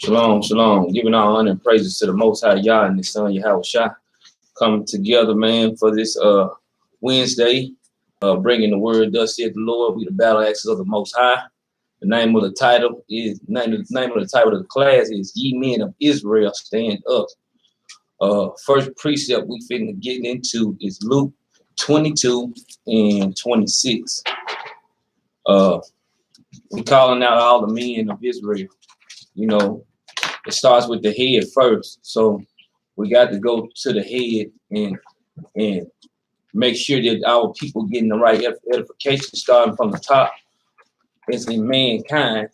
Shalom, shalom. Giving all honor and praises to the Most High Yah and His Son Yahweh Shah. Coming together, man, for this Wednesday, bringing the word. Thus saith the Lord. We the battle axes of the Most High. The name of the title is name of the title of the class is Ye Men of Israel Stand Up. First precept we finna get into is Luke 22 and 26. We calling out all the men of Israel. You know, it starts with the head first. So we got to go to the head and make sure that our people getting the right edification starting from the top as in mankind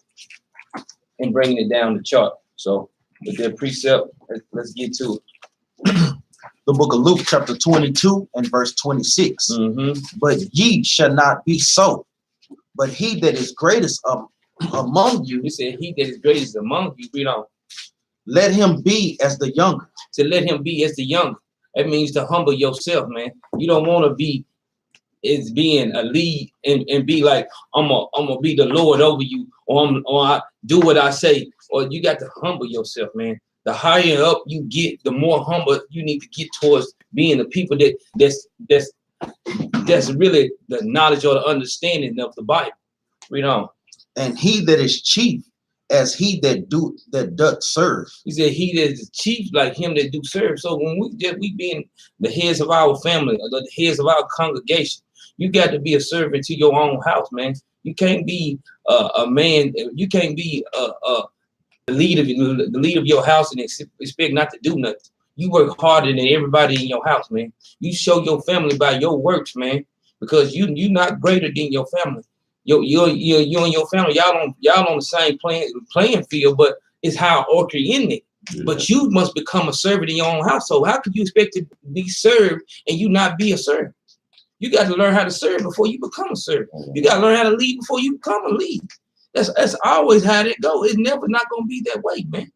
and bringing it down the chart. So with that precept, let's get to it. The book of Luke, chapter 22 and verse 26. But ye shall not be so, but he that is greatest among you. He said, he that is greatest among you, read on. Let him be as the younger. To let him be as the younger. That means to humble yourself, man. You don't want to be as being a lead and be like, I'm gonna be the Lord over you, or I do what I say. Or you got to humble yourself, man. The higher up you get, the more humble you need to get towards being the people that's really the knowledge or the understanding of the Bible. Read on. And he that is chief as he that doth serve. He said he that is chief like him that do serve. So when we being the heads of our family, or the heads of our congregation, you got to be a servant to your own house, man. You can't be a man. You can't be the lead of your house and expect not to do nothing. You work harder than everybody in your house, man. You show your family by your works, man, because you're not greater than your family. You and your family, y'all on the same playing field, but it's how order in it. Yeah. But you must become a servant in your own household. How could you expect to be served and you not be a servant? You got to learn how to serve before you become a servant. You got to learn how to lead before you become a lead. That's always how it go. It's never not gonna be that way, man.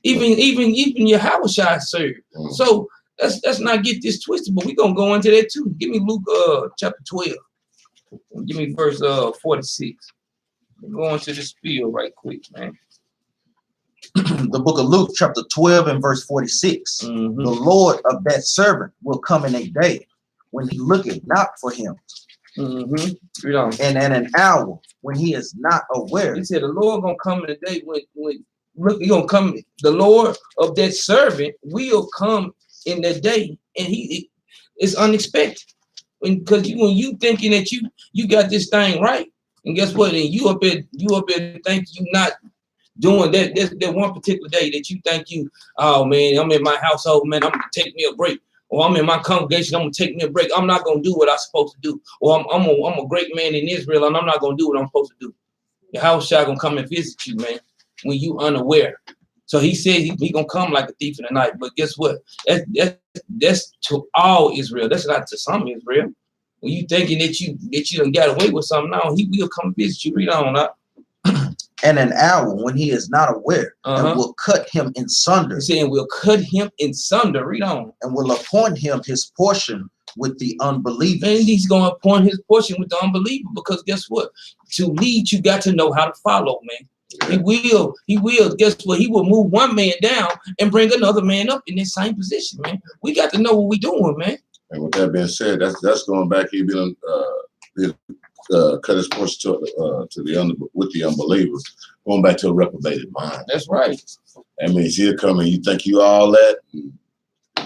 Even your house shall serve. So let's not get this twisted, but we're gonna go into that too. Give me Luke chapter 12. Give me verse 46. We're going to the spiel right quick, man. The book of Luke, chapter 12 and verse 46. The Lord of that servant will come in a day when he looketh not for him. Read on. And at an hour when he is not aware. He said the Lord gonna come in a day when look, he gonna come. The Lord of that servant will come in that day, and it's unexpected. Because when you thinking that you got this thing right, and guess what? And you up there think you not doing that one particular day that you think oh man, I'm in my household, man, I'm gonna take me a break. Or I'm in my congregation, I'm gonna take me a break. I'm not gonna do what I'm supposed to do. Or I'm a great man in Israel, and I'm not gonna do what I'm supposed to do. Your house shall gonna come and visit you, man, when you unaware. So he said he gonna come like a thief in the night. But guess what? That's to all Israel. That's not to some Israel. When you thinking that you done got away with something, now he will come visit you. Read on up. And an hour when he is not aware, and will cut him in sunder. He's saying we'll cut him in sunder. Read on. And will appoint him his portion with the unbelievers. And he's going to appoint his portion with the unbeliever, because guess what? To lead, you got to know how to follow, man. Yeah. He will. Guess what? He will move one man down and bring another man up in this same position, man. We got to know what we're doing, man. And with that being said, that's going back. He been cut his portion with the unbelievers, going back to a reprobated mind. That's right. That means he'll come and you think you all that.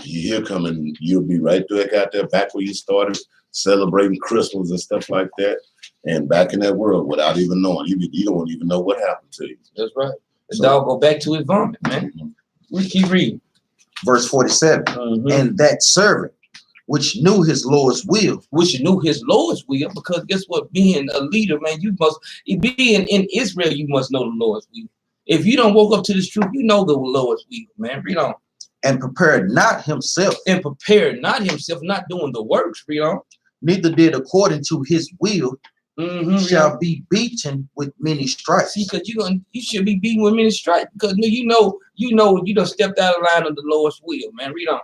He'll come and you'll be right back out there, back where you started, celebrating Christmas and stuff like that, and back in that world without even knowing. You don't even know what happened to you. That's right. The dog go back to his vomit, man. We keep reading. Verse 47. And that servant which knew his Lord's will. Because guess what? Being a leader, man, being in Israel, you must know the Lord's will. If you don't woke up to this truth, you know the Lord's will, man. Read on. And prepared not himself. Not doing the works, read on. Neither did according to his will, shall be beaten with many stripes. See, because you should be beaten with many stripes, because you done stepped out of line of the Lord's will, man. Read on.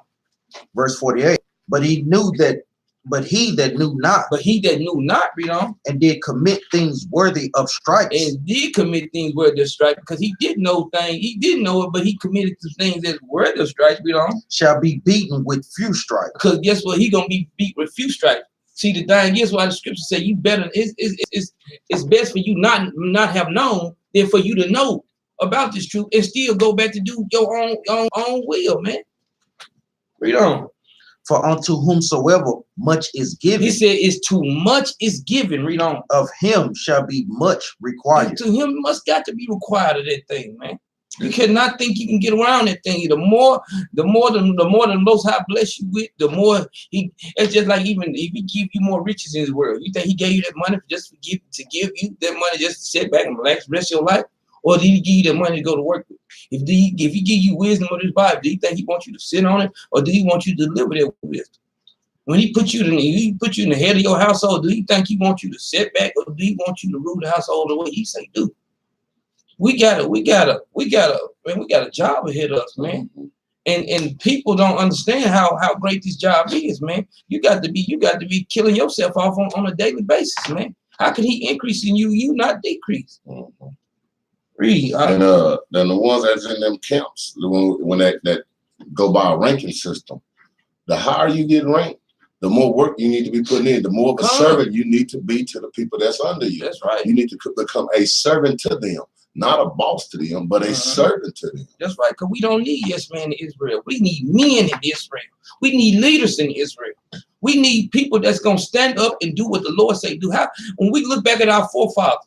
Verse 48. But he knew that But he that knew not, read on, and did commit things worthy of stripes, and did commit things worthy of stripes, because he did know things, he didn't know it, but he committed to things that worthy of stripes, read on, shall be beaten with few stripes. Because guess what? He gonna be beat with few stripes. See, the thing is why the scripture say you better, it's best for you not have known than for you to know about this truth and still go back to do your own will, man. Read on. For unto whomsoever much is given, He said, it's too much is given. Read on. Of him shall be much required. And to him must got to be required of that thing, man. You cannot think you can get around that thing. The more the Most High bless you with, the more he. It's just like even if he give you more riches in his world, you think he gave you that money just to give you that money just to sit back and relax the rest of your life, or did he give you that money to go to work with? If he give you wisdom of his Bible, do you think he wants you to sit on it, or do he want you to deliver that wisdom? When he put you in the head of your household, do you think he wants you to sit back, or do he want you to rule the household the way he say do? We got a job ahead of us, man. And people don't understand how great this job is, man. You got to be killing yourself off on a daily basis, man. How can he increase in you not decrease? Read. And then the ones that's in them camps, when that go by a ranking system, the higher you get ranked, the more work you need to be putting in, the more of a servant you need to be to the people that's under you. That's right. You need to become a servant to them. Not a boss to them, but a servant to them. That's right, because we don't need yes men in Israel. We need men in Israel. We need leaders in Israel. We need people that's going to stand up and do what the Lord say do. When we look back at our forefathers,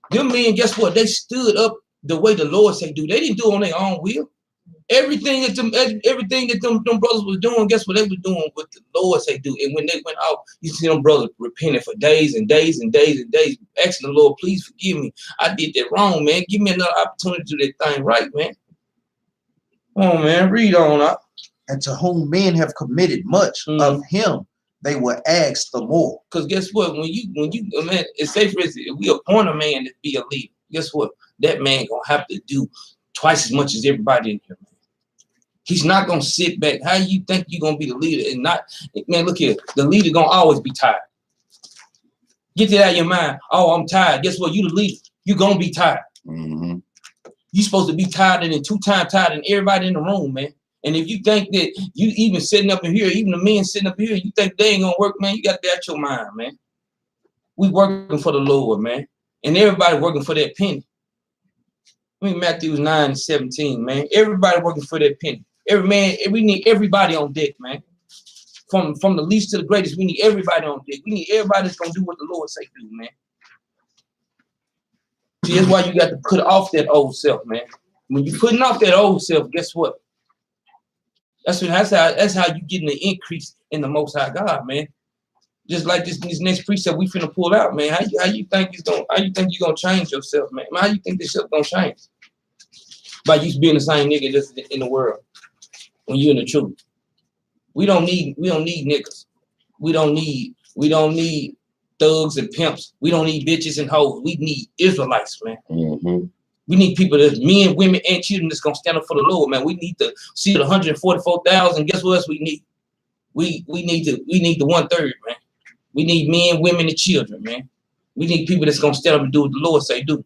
them men, guess what? They stood up the way the Lord say do. They didn't do it on their own will. Everything that them brothers was doing, guess what they were doing? What the Lord say do. And when they went out, you see them brothers repenting for days and days and days and days, asking the Lord, please forgive me. I did that wrong, man. Give me another opportunity to do that thing right, man. Come on, man. Read on up. And to whom men have committed much, of him they will ask the more. Because guess what? When you man, it's safe for us, if we appoint a man to be a leader, guess what? That man gonna have to do twice as much as everybody in here, man. He's not gonna sit back. How you think you're gonna be the leader and not, man? Look here, the leader gonna always be tired. Get that out of your mind. Oh, I'm tired. Guess what? You the leader. You gonna be tired. You supposed to be tired and 2 times tired than everybody in the room, man. And if you think that you even sitting up in here, even the men sitting up here, you think they ain't gonna work, man, you got to be out your mind, man. We working for the Lord, man, and everybody working for that penny. I mean, Matthew 9:17, man. Everybody working for that penny. Every man, we need everybody on deck, man. From the least to the greatest, we need everybody on deck. We need everybody that's gonna do what the Lord say do, man. See, that's why you got to put off that old self, man. When you're putting off that old self, guess what? That's how you getting the increase in the Most High God, man. Just like this next precept we finna pull out, man. How you think you're gonna change yourself, man? How you think this stuff gonna change? By you being the same nigga that's in the world when you're in the truth. We don't need niggas. We don't need thugs and pimps. We don't need bitches and hoes. We need Israelites, man. We need people that's men, women, and children that's gonna stand up for the Lord, man. We need to see the 144,000. Guess what else we need? We need the 1/3, man. We need men, women, and children, man. We need people that's gonna stand up and do what the Lord say do.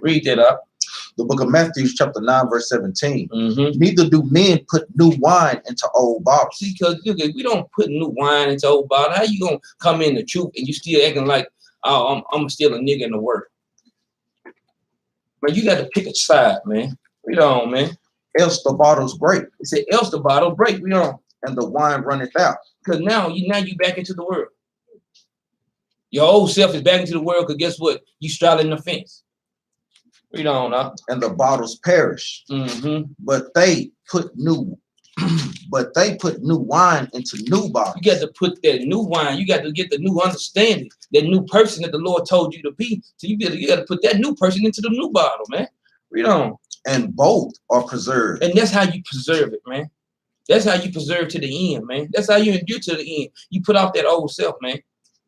Read that up. The book of Matthew, chapter 9, verse 17. Neither do men put new wine into old bottles. See, because we don't put new wine into old bottles. How you gonna come in the truth and you still acting like, oh, I'm still a nigga in the world? Man, you got to pick a side, man. Read on, man. Else the bottles break. It said, else the bottle break. Read on. And the wine runneth out. Because now you back into the world. Your old self is back into the world because guess what? You straddling the fence. Read on, huh? And the bottles perish. But they put new wine into new bottles. You got to put that new wine. You got to get the new understanding, that new person that the Lord told you to be. So you got to put that new person into the new bottle, man. Read on. And both are preserved. And that's how you preserve it, man. That's how you preserve to the end, man. That's how you endure to the end. You put off that old self, man.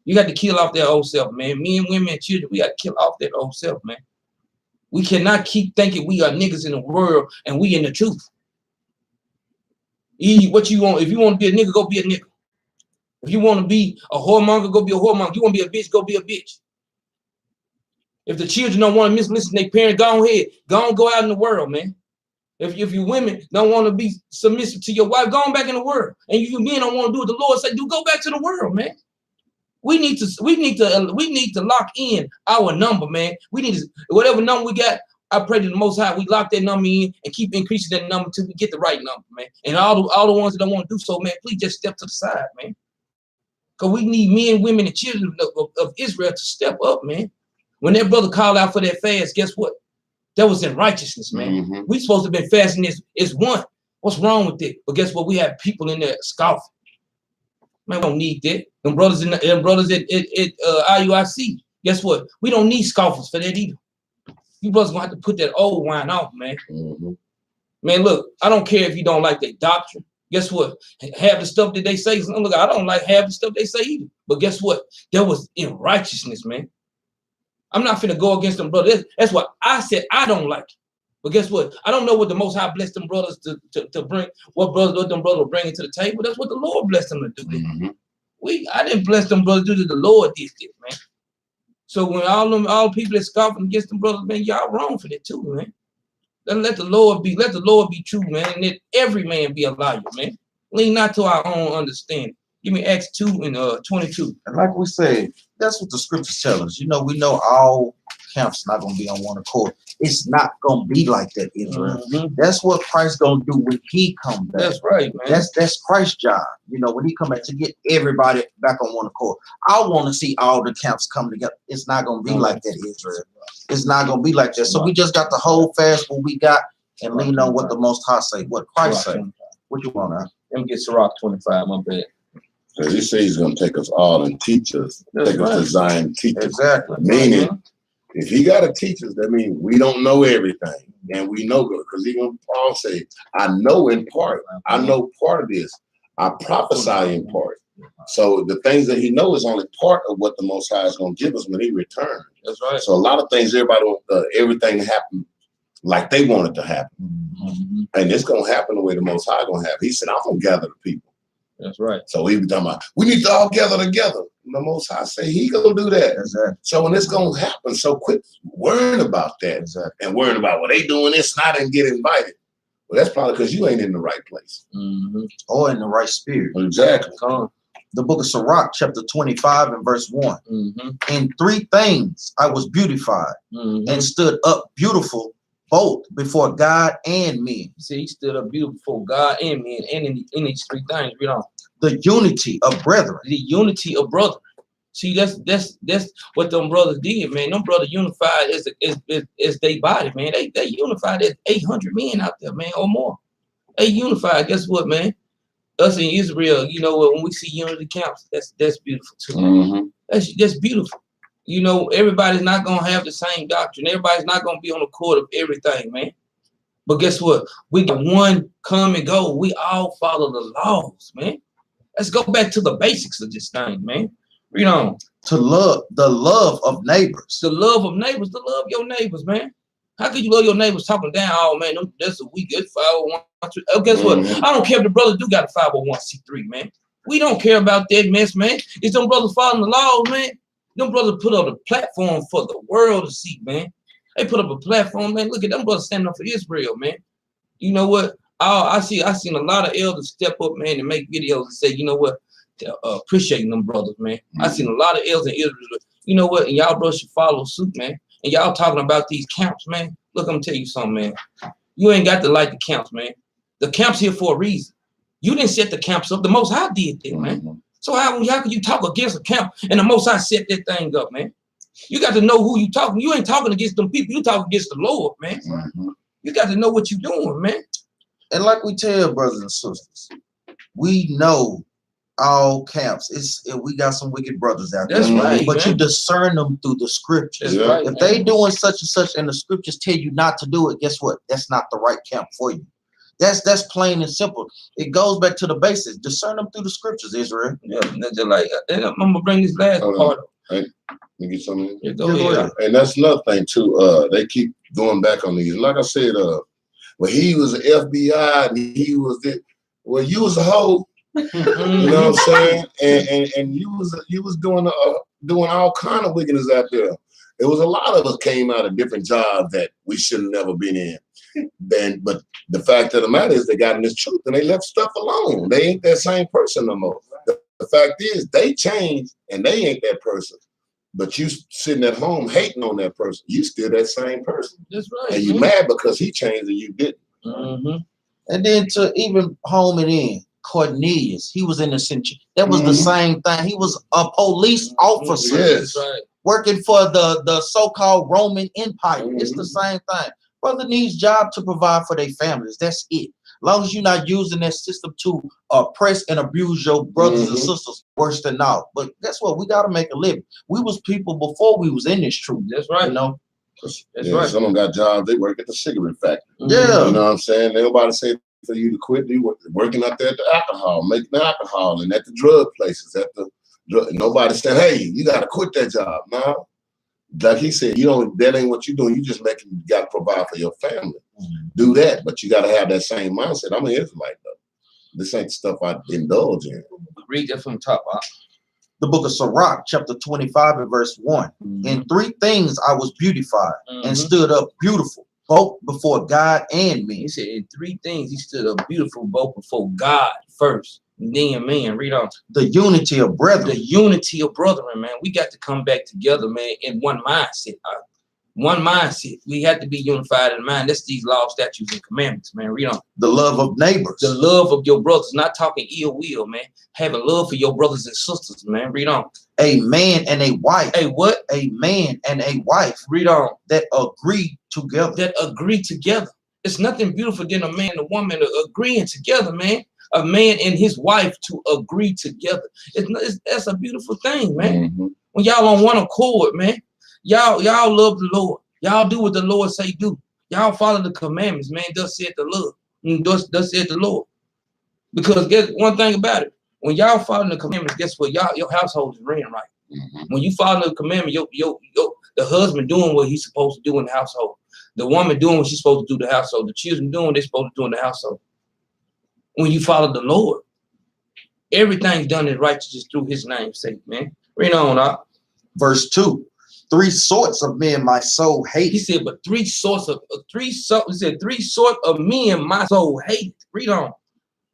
You got to kill off that old self, man. Men, women, and children, we got to kill off that old self, man. We cannot keep thinking we are niggas in the world and we in the truth. What you want? If you want to be a nigga, go be a nigga. If you want to be a whoremonger, go be a whoremonger. You want to be a bitch, go be a bitch. If the children don't want to listen to their parents, go ahead. Go out in the world, man. If you women don't want to be submissive to your wife, go on back in the world. And if you men don't want to do what the Lord say, go back to the world, man. We need to lock in our number, man. We need to, whatever number we got, I pray to the Most High, we lock that number in and keep increasing that number until we get the right number, man. And all the ones that don't want to do so, man, please just step to the side, man. Because we need men, women, and children of Israel to step up, man. When that brother called out for that fast, guess what? That was in righteousness, man. We supposed to have been fasting is one. What's wrong with it? But guess what? We have people in there scoffing. Man, we don't need that. Them brothers at IUIC, guess what? We don't need scoffers for that either. You brothers gonna have to put that old wine off, man. Man, look, I don't care if you don't like their doctrine. Guess what? Half the stuff that they say, look, I don't like half the stuff they say either. But guess what? That was in righteousness, man. I'm not finna go against them brothers. That's what I said. I don't like it. But guess what? I don't know what the Most High blessed them brothers to bring. What them brothers were bringing to the table. That's what the Lord blessed them to do. I didn't bless them brothers to do. The Lord did this, man. So when all people that scoffing against them brothers, man, y'all wrong for that too, man. Let the Lord be true, man, and let every man be a liar, man. Lean not to our own understanding. Give me Acts 2 and 22. And like we said, that's what the scriptures tell us. You know, we know all camps not going to be on one accord. It's not going to be like that, Israel. That's what Christ's going to do when he comes back. That's right, man. That's Christ's job. You know, when he come back to get everybody back on one accord. I want to see all the camps come together. It's not going to be like that, Israel. It's not going to be like that. So we just got to hold fast what we got and lean on what the Most High say, what Christ say. What you want, Let me get Sirach 25, my bad. Because he says he's going to take us all and teach us. Take us to Zion, teach us. Exactly. Meaning, if he got to teach us, that means we don't know everything. And we know good. Because even Paul say, I know in part. I know part of this. I prophesy in part. So the things that he knows is only part of what the Most High is going to give us when he returns. That's right. So a lot of things, everything happened like they want it to happen. And it's going to happen the way the Most High going to have. He said, I'm going to gather the people. That's right. So we be talking about, we need to all gather together. The Most High say he gonna do that. Exactly. So when it's gonna happen, so quit worrying about that. Exactly. And worrying about, well, they doing this and I didn't get invited. Well, that's probably because you ain't in the right place. Or in the right spirit. Exactly. The book of Sirach, chapter 25 and verse 1. In 3 things I was beautified and stood up beautiful both before God and men. See, he stood up beautiful before God and men, and in these 3 things, you know. The unity of brethren. The unity of brother. See, that's what them brothers did, man. Them brothers unified as they body, man. They unified as 800 men out there, man, or more. They unified. Guess what, man? Us in Israel, you know, when we see unity camps, that's beautiful too. That's beautiful. You know, everybody's not gonna have the same doctrine. Everybody's not gonna be on the court of everything, man. But guess what? We got one common goal. We all follow the laws, man. Let's go back to the basics of this thing, man. You know, to love the love of neighbors. The love of neighbors, to love your neighbors, man. How could you love your neighbors talking down? Oh man, that's a weak, it's 501c3. Oh, guess what? I don't care if the brothers do got a 501c3, man. We don't care about that mess, man. It's them brothers following the laws, man. Them brothers put up a platform for the world to see, man. They put up a platform, man. Look at them brothers standing up for Israel, man. You know what? I seen a lot of elders step up, man, and make videos and say, you know what, appreciating them brothers, man. I seen a lot of elders in Israel. You know what? And y'all brothers should follow suit, man. And y'all talking about these camps, man. Look, I'm gonna tell you something, man. You ain't got to like the camps, man. The camps here for a reason. You didn't set the camps up. The Most High did that, man. So how can you talk against a camp and the Most High set that thing up, man? You got to know who you talking. You ain't talking against them people. You talking against the Lord, man. You got to know what you're doing, man. And like we tell brothers and sisters, we know all camps. We got some wicked brothers out there. That's right, but man. you discern them through the scriptures. That's right, if they doing such and such and the scriptures tell you not to do it, guess what? That's not the right camp for you. That's plain and simple. It goes back to the basics. Discern them through the scriptures, Israel. Yeah, that's just like I'm gonna bring this last part. Hey, let me get something. Yeah, go ahead. And that's another thing too. They keep going back on these. Like I said, well, he was an FBI and he was it. Well, you was a hoe. You know what I'm saying? And you was doing all kind of wickedness out there. There was a lot of us came out of different jobs that we should have never been in. But the fact of the matter is they got in this truth and they left stuff alone. They ain't that same person no more. The fact is they changed and they ain't that person. But you sitting at home hating on that person. You still that same person. That's right. And you mad because he changed and you didn't. Mm-hmm. And then to even home it in, Cornelius, he was in the century. That was the same thing. He was a police officer. Yes. That's right. Working for the so-called Roman Empire. It's the same thing. Brother needs job to provide for their families. That's it. As long as you're not using that system to oppress and abuse your brothers and sisters, worse than now. But guess what? We got to make a living. We was people before we was in this truth. That's right. You know? That's right. Someone got jobs, they work at the cigarette factory. Yeah. You know what I'm saying? Nobody say for you to quit. You working out there at the alcohol, making alcohol, and at the drug places, nobody said, hey, you got to quit that job. No. Like he said, that ain't what you're doing. You just you got to provide for your family. Do that, but you got to have that same mindset. I'm an Israelite, though. This ain't stuff I indulge in. Read that from the top. The book of Sirach, chapter 25 and verse 1. In 3 things I was beautified and stood up beautiful, both before God and men. He said in 3 things he stood up beautiful, both before God first, and then man. Read on. The unity of brethren. The unity of brethren, man. We got to come back together, man, in one mindset. One mindset. We have to be unified in mind. That's these laws, statutes, and commandments, man. Read on. The love of neighbors. The love of your brothers. Not talking ill will, man. Having love for your brothers and sisters, man. Read on. A man and a wife. A what? A man and a wife. Read on. That agree together. That agree together. It's nothing beautiful than a man and a woman agreeing together, man. A man and his wife to agree together. That's a beautiful thing, man. When y'all on one accord, man. Y'all love the Lord. Y'all do what the Lord say do. Y'all follow the commandments, man. Thus said the Lord. Thus said the Lord. Because guess one thing about it. When y'all follow the commandments, guess what? Your household is ran right. When you follow the commandment, the husband doing what he's supposed to do in the household. The woman doing what she's supposed to do in the household. The children doing what they're supposed to do in the household. When you follow the Lord, everything's done in righteousness through his name's sake, man. Read on. Verse 2. 3 sorts of men my soul hated. He said, but 3 sorts of men my soul hated. Read on.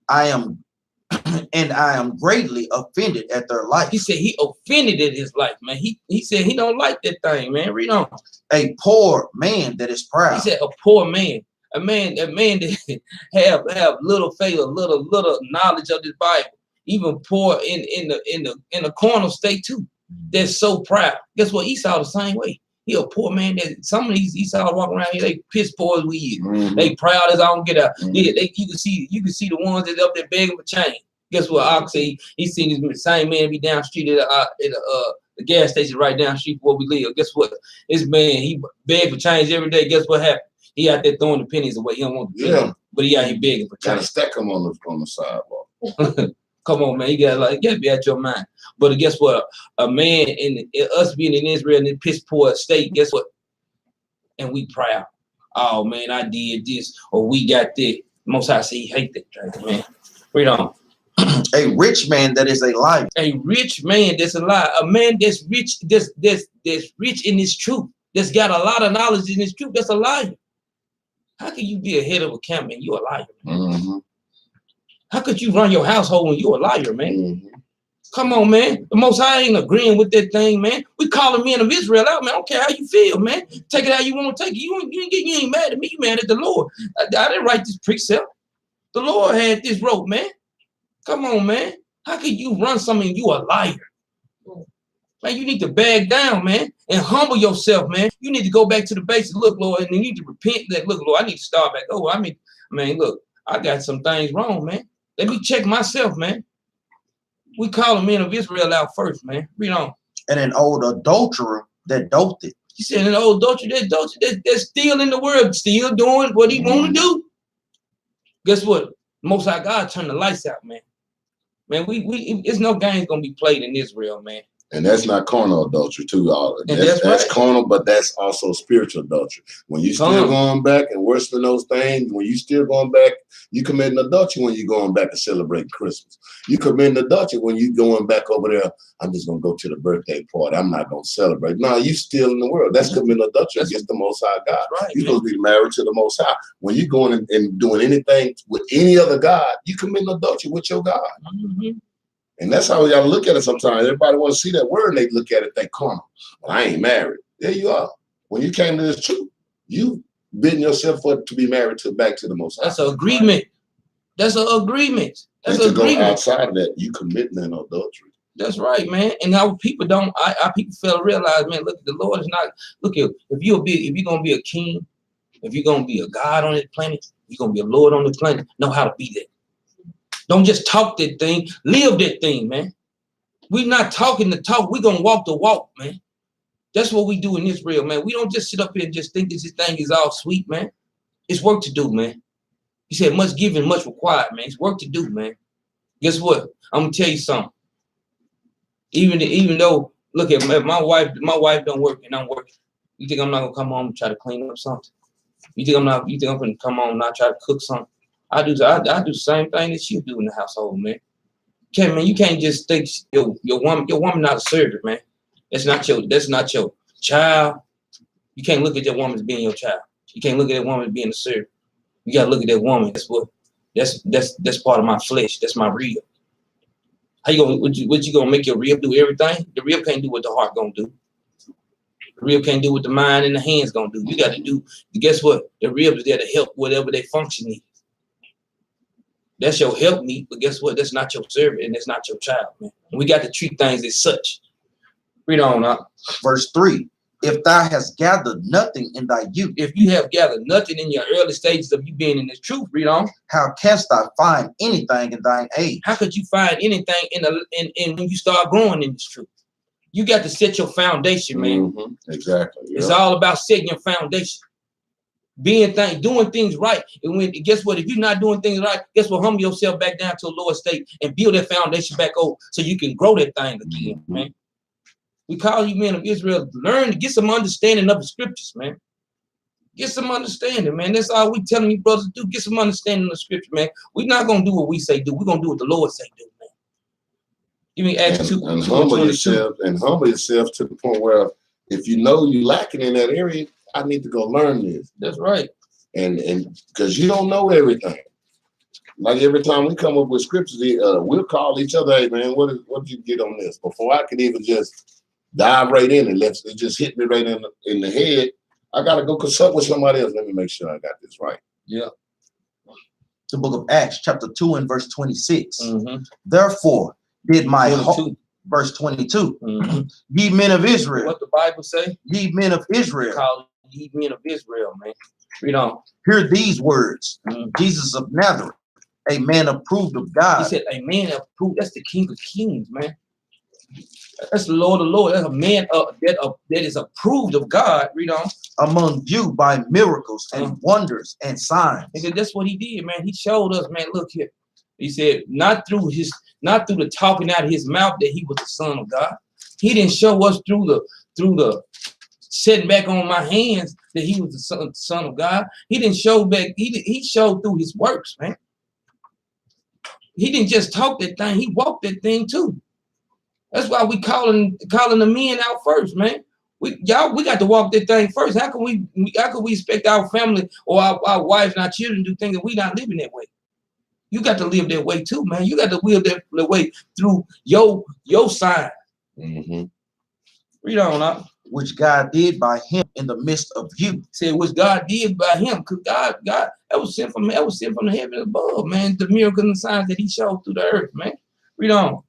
I am greatly offended at their life. He said he offended at his life, man. He said he don't like that thing, man. Read on. A poor man that is proud. He said a poor man. A man that have little faith, little knowledge of this Bible, even poor in the carnal state too. They're so proud. Guess what? Esau the same way. He a poor man. That some of these Esau walking around here, they piss poor as we is. They proud as I don't get out. You can see the ones that up there begging for change. Guess what? I'll say he seen this same man be down the street at the gas station right down the street where we live. Guess what? This man, he begged for change every day. Guess what happened? He out there throwing the pennies away. He don't want the pennies, but he out here begging for Trying change. to stack them on the sidewalk. Come on, man. You gotta be at your mind. But guess what? A man in us being in Israel in this piss poor state, guess what? And we proud. Oh man, I did this, or we got that. Most I say he hate that, man. Read on. A rich man that is a liar. A rich man that's a liar. A man that's rich, that's rich in his truth. That's got a lot of knowledge in his truth. That's a liar. How can you be a head of a camp and you're a liar? How could you run your household when you're a liar, man? Come on, man. The Most High ain't agreeing with that thing, man. We calling men of Israel out, man. I don't care how you feel, man. Take it how you want to take it. You ain't mad at me. You mad at the Lord. I didn't write this precept. The Lord had this rope, man. Come on, man. How can you run something and you a liar? Man, you need to bag down, man, and humble yourself, man. You need to go back to the basics. Look, Lord, and you need to repent that. Look, Lord, I need to start back over. I mean, look, I got some things wrong, man. Let me check myself, man. We call the men of Israel out first, man. Read on. And an old adulterer that doted. He said an old adulterer that's still in the world, still doing what he want to do. Guess what? Most High God turned the lights out, man. Man, it's no games gonna be played in Israel, man. And that's not carnal adultery too. And That's right. carnal, but that's also spiritual adultery. When you still going back and worshiping those things, when you still going back, you committing adultery when you're going back and celebrating Christmas. You committing adultery when you going back over there. I'm just gonna go to the birthday party. I'm not gonna celebrate. No, you still in the world. That's committing adultery against the Most High God. Right, You're supposed to be married to the Most High. When you going and doing anything with any other God, you committing adultery with your God. Mm-hmm. And that's how y'all look at it sometimes. Everybody want to see that word and they look at it, they carnal. Well, I ain't married. There you are. When you came to this truth, you bidding yourself up to be married back to the Most High. That's an agreement. That's an agreement. That's and to an agreement. Go outside of that, you committing an adultery. That's right, man. And our people don't. Our people fail to realize, man. Look, the Lord is not. Look here. If you're gonna be a king, if you're gonna be a God on this planet, you're gonna be a Lord on this planet. Know how to be that. Don't just talk that thing, live that thing, man. We're not talking the talk, we're gonna walk the walk, man. That's what we do in Israel, man. We don't just sit up here and just think this thing is all sweet, man. It's work to do, man. He said, much given, much required, man. It's work to do, man. Guess what? I'm gonna tell you something. Even though, look at my wife don't work and I'm working. You think I'm not gonna come home and try to clean up something? You think I'm gonna come home and not try to cook something? I do the same thing that you do in the household, man. Okay, man, you can't just think your woman not a servant, man. That's not your child. You can't look at that woman as being your child. You can't look at that woman as being a servant. You gotta look at that woman. That's part of my flesh. That's my rib. How you gonna what you gonna make your rib do everything? The rib can't do what the heart gonna do. The rib can't do what the mind and the hands gonna do. You gotta do. Guess what? The rib is there to help whatever they function is. That's your helpmeet, but guess what? That's not your servant and that's not your child, man. And we got to treat things as such. Read on up. Verse 3. If thou hast gathered nothing in thy youth, if you have gathered nothing in your early stages of you being in this truth, read on. How canst thou find anything in thine age? How could you find anything in when you start growing in this truth? You got to set your foundation, man. Mm-hmm. Exactly. Yep. It's all about setting your foundation. Doing things right. And guess what? If you're not doing things right, guess what? Humble yourself back down to a lower state and build that foundation back over so you can grow that thing again, man. We call you men of Israel, learn to get some understanding of the scriptures, man. Get some understanding, man. That's all we telling you brothers to do. Get some understanding of the scripture, man. We're not gonna do what we say do. We're gonna do what the Lord say do, man. Give me Acts 2. And humble yourself to the point where if you know you're lacking in that area, I need to go learn this. That's right. And because you don't know everything. Like every time we come up with scriptures, we'll call each other, hey man, what did you get on this? Before I could even just dive right in and it just hit me right in the head, I gotta go consult with somebody else. Let me make sure I got this right. Yeah. The book of Acts, chapter 2 and verse 26. Mm-hmm. Therefore did my verse 22. Mm-hmm. Ye men of Israel. What the Bible say? Ye men of Israel. Call ye men of Israel, man. Read on. Hear these words. Jesus of Nazareth, a man approved of God. He said, a man approved. That's the King of Kings, man. That's the Lord of Lords. That's a man that is approved of God. Read on. Among you by miracles and wonders and signs. Because that's what he did, man. He showed us, man. Look here. He said, not through the talking out of his mouth that he was the Son of God. He didn't show us through the setting back on my hands that he was the son of God. He didn't show back. He showed through his works, man. He didn't just talk that thing. He walked that thing too. That's why we calling the men out first, man. We got to walk that thing first. How can we expect our family or our wives and our children to do things that we not living that way? You got to live that way too, man. You got to live that way through your sign. Mm-hmm. Read on up. Which God did by him in the midst of you. Said which God did by him. Because God, that was sent from the heaven above, man. The miracles and signs that he showed through the earth, man. Read on.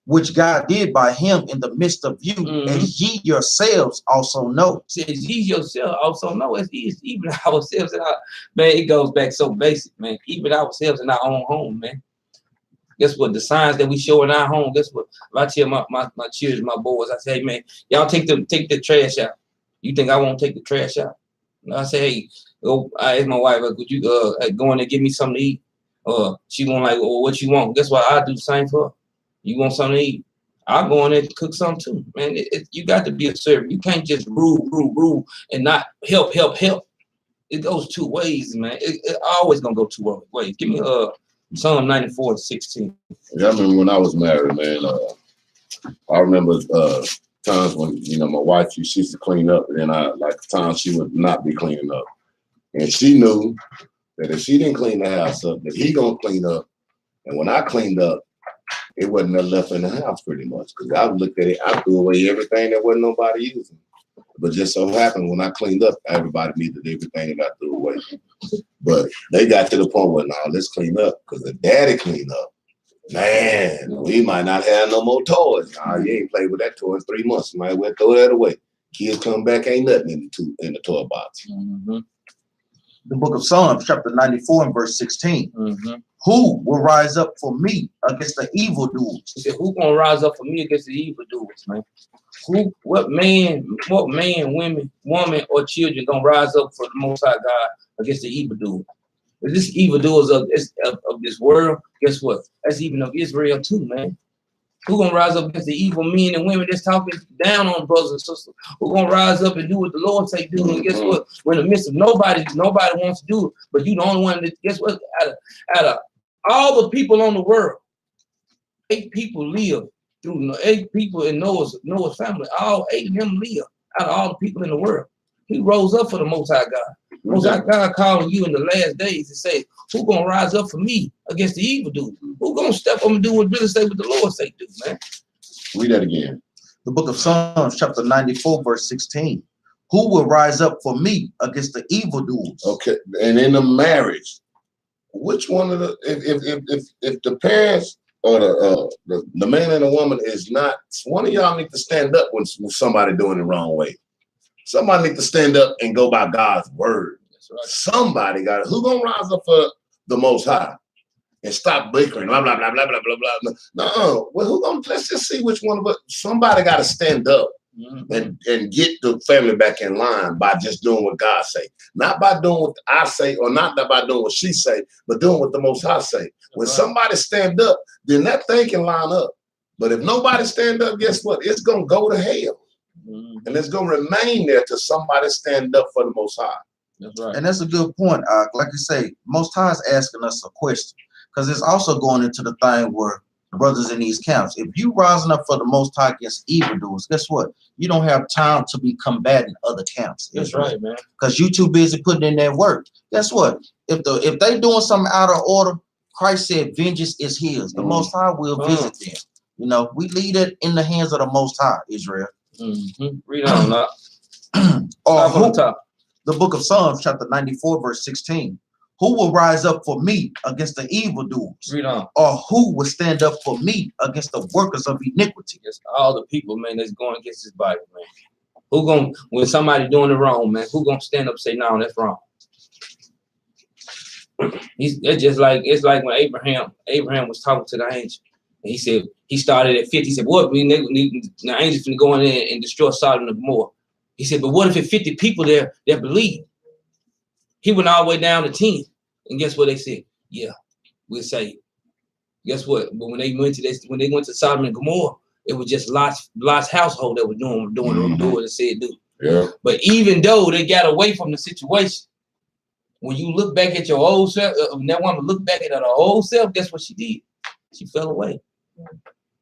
Which God did by him in the midst of you, as ye yourselves also know. Says ye yourselves also know, as even ourselves man, it goes back so basic, man. Even ourselves in our own home, man. Guess what? The signs that we show in our home, guess what? If I tell my children, my boys, I say, hey man, y'all take the trash out. You think I won't take the trash out? And I say, hey, I ask my wife, could you go in and give me something to eat? She won't like, what you want? Guess what? I do the same for her. You want something to eat? I'll go in there to cook something too, man. You got to be a servant. You can't just rule, and not help. It goes two ways, man. It always gonna go two ways. Give me Psalm 94:16. Yeah, I remember when I was married, man. I remember times when my wife she used to clean up, and then times she would not be cleaning up, and she knew that if she didn't clean the house up, that he gonna clean up, and when I cleaned up, it wasn't nothing left in the house pretty much because I looked at it, I threw away everything that wasn't nobody using. But just so happened when I cleaned up, everybody needed everything that got threw away. But they got to the point where now let's clean up because the daddy cleaned up. Man, we might not have no more toys. Nah, you ain't played with that toy in 3 months. You might well throw that away. Kids come back, ain't nothing in the toy box. Mm-hmm. The book of Psalms, chapter 94 and verse 16. Mm-hmm. Who will rise up for me against the evildoers? He said, who gonna rise up for me against the evildoers, man? What man, woman, or children gonna rise up for the Most High God against the evildoers? If this evildoers of this world, guess what? That's even of Israel too, man. Who gonna rise up against the evil men and women that's talking down on brothers and sisters? Who gonna rise up and do what the Lord say do? And guess what? We're in the midst of nobody wants to do it, but you the only one that, guess what? Out of all the people on the world, 8 people live through 8 people in Noah's family. All 8 of them live out of all the people in the world. He rose up for the Most High God. Most High God calling you in the last days to say, who gonna rise up for me against the evil dude? Who gonna step up and do what really say what the Lord say do, man? Read that again. The book of Psalms, chapter 94, verse 16. Who will rise up for me against the evildoers? Okay, and in the marriage, which one of the if the parents or the man and the woman is not, one of y'all need to stand up when somebody doing the wrong way. Somebody need to stand up and go by God's word. That's right. Somebody got it. Who gonna rise up for the Most High and stop bickering? Blah blah blah blah blah blah blah. No, well, who gonna? Let's just see which one of us. Somebody got to stand up and get the family back in line by just doing what God say, not by doing what I say, or not by doing what she say, but doing what the Most High say. When somebody stand up, then that thing can line up. But if nobody stand up, guess what? It's gonna go to hell. And it's going to remain there till somebody stand up for the Most High. That's right. And that's a good point. Like you say, Most High is asking us a question because it's also going into the thing where brothers in these camps, if you rising up for the Most High against evildoers, guess what? You don't have time to be combating other camps. That's right, man. Because you too busy putting in that work. Guess what? If they doing something out of order, Christ said, vengeance is his. The Most High will visit them. We leave it in the hands of the Most High, Israel. Read on now. The book of Psalms, chapter 94, verse 16. Who will rise up for me against the evildoers? Read on. Or who will stand up for me against the workers of iniquity? It's all the people, man, that's going against this Bible, man. When somebody doing it wrong, man, who gonna stand up and say, no, that's wrong? It's like when Abraham was talking to the angel. And he said, he started at 50. He said, what? The angels finna go in there and destroy Sodom and Gomorrah. He said, but what if it's 50 people there that believe? He went all the way down to 10. And guess what they said? Yeah, we'll say. Guess what? But when they went to Sodom and Gomorrah, it was just Lot's household that was doing what it said do. Yeah. But even though they got away from the situation, when you look back at your old self, when that woman looked back at her old self, guess what she did? She fell away.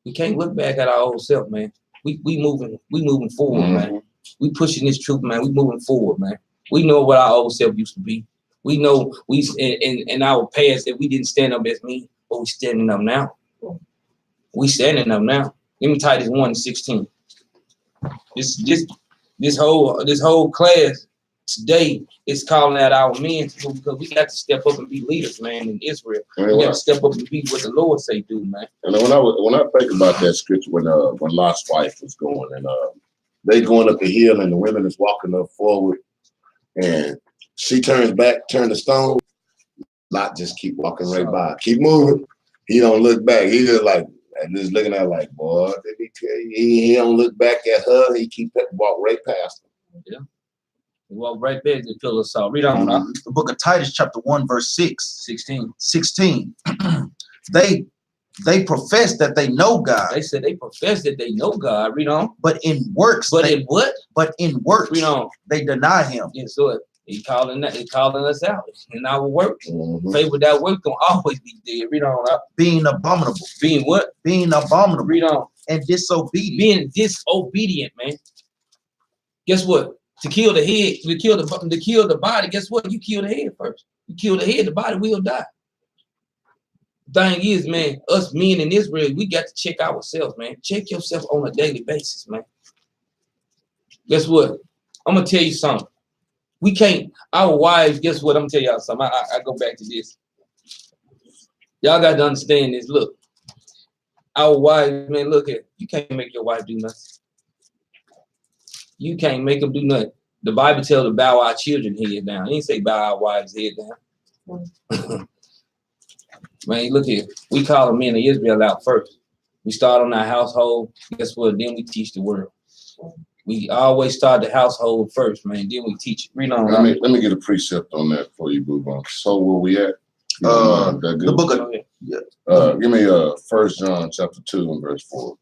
We can't look back at our old self, man. We moving forward, man. We pushing this truth, man. We moving forward, man. We know what our old self used to be. We know in our past that we didn't stand up as me, but we standing up now. We standing up now. Let me Titus 1:16. This whole class today is calling out our men because we got to step up and be leaders, man, in Israel. We got to step up and be what the Lord say do, man. And when I think about that scripture when Lot's wife was going and they going up the hill and the women is walking up forward and she turns back, turn the stone, Lot just keep walking right by, keep moving. He don't look back. He just like and just looking at her like, boy, did he tell you? He don't look back at her. He walk right past her. Yeah. He walked right back to the pillar of salt. Read on. The book of Titus, chapter 1, verse 16. 16. They They profess that they know God. They said they profess that they know God. Read on. But in works, But in what? But in works, Read on. they deny him. Yeah, so he calling us out in our works. Mhm. Faith without work gonna always be dead. Read on. Being abominable. Being what? Being abominable. Read on. And disobedient. Being disobedient, man. Guess what? To kill the head, to kill the body. Guess what? You kill the head first. You kill the head, the body will die. Thing is, man, us men in Israel, we got to check ourselves, man. Check yourself on a daily basis, man. Guess what? I'm gonna tell you something. We can't. Our wives. Guess what? I'm gonna tell y'all something. I go back to this. Y'all got to understand this. Look, our wives, man. Look at you. Can't make your wife do nothing. You can't make them do nothing. The Bible tells us to bow our children head down. It ain't say bow our wives head down. Man, look here. We call the men of Israel out first. We start on our household. Guess what? Then we teach the world. We always start the household first, man. Then we teach it. Read on. Let me get a precept on that for you, Boo Bum. So where we at? The book of give me 1 John chapter 2 and verse 4.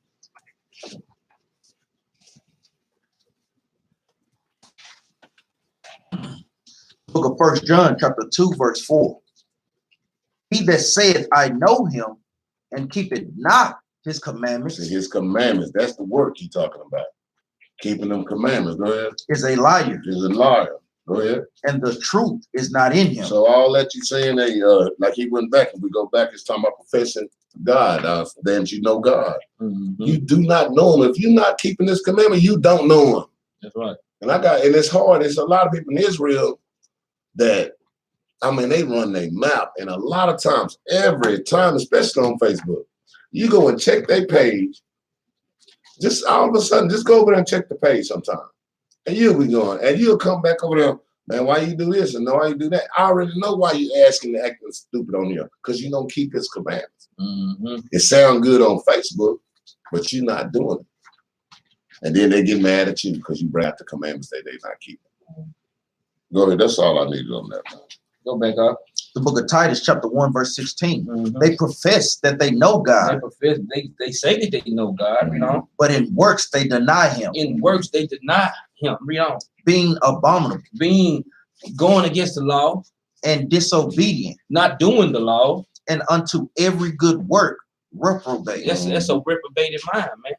book of 1 John chapter 2 verse 4. He that saith, I know him, and keepeth not his commandments, See, his commandments, that's the work he's talking about. Keeping them commandments. Go ahead. is a liar, He's a liar. Go ahead. and the truth is not in him. So all that you saying, like he went back, and we go back, it's talking about professing God, then you know God. Mm-hmm. You do not know him. If you're not keeping this commandment, you don't know him. That's right. And it's hard. It's a lot of people in Israel that, I mean, they run their mouth, and a lot of times, every time, especially on Facebook, you go and check their page. Just all of a sudden, just go over there and check the page sometime. And you'll be going, and you'll come back over there, man, why you do this and why you do that? I already know why you asking to acting stupid on here, because you don't keep his commandments. Mm-hmm. It sounds good on Facebook, but you're not doing it. And then they get mad at you because you brought out the commandments that they're not keeping. Go ahead, that's all I needed on that, man. Go back up. The book of Titus chapter 1 verse 16. Mm-hmm. They profess that they know God, They profess, they say that they know God, you know. but in works they deny him, In works they deny him. Read on. being abominable Being going against the law, and disobedient, not doing the law. and unto every good work reprobate. That's a reprobated mind, man.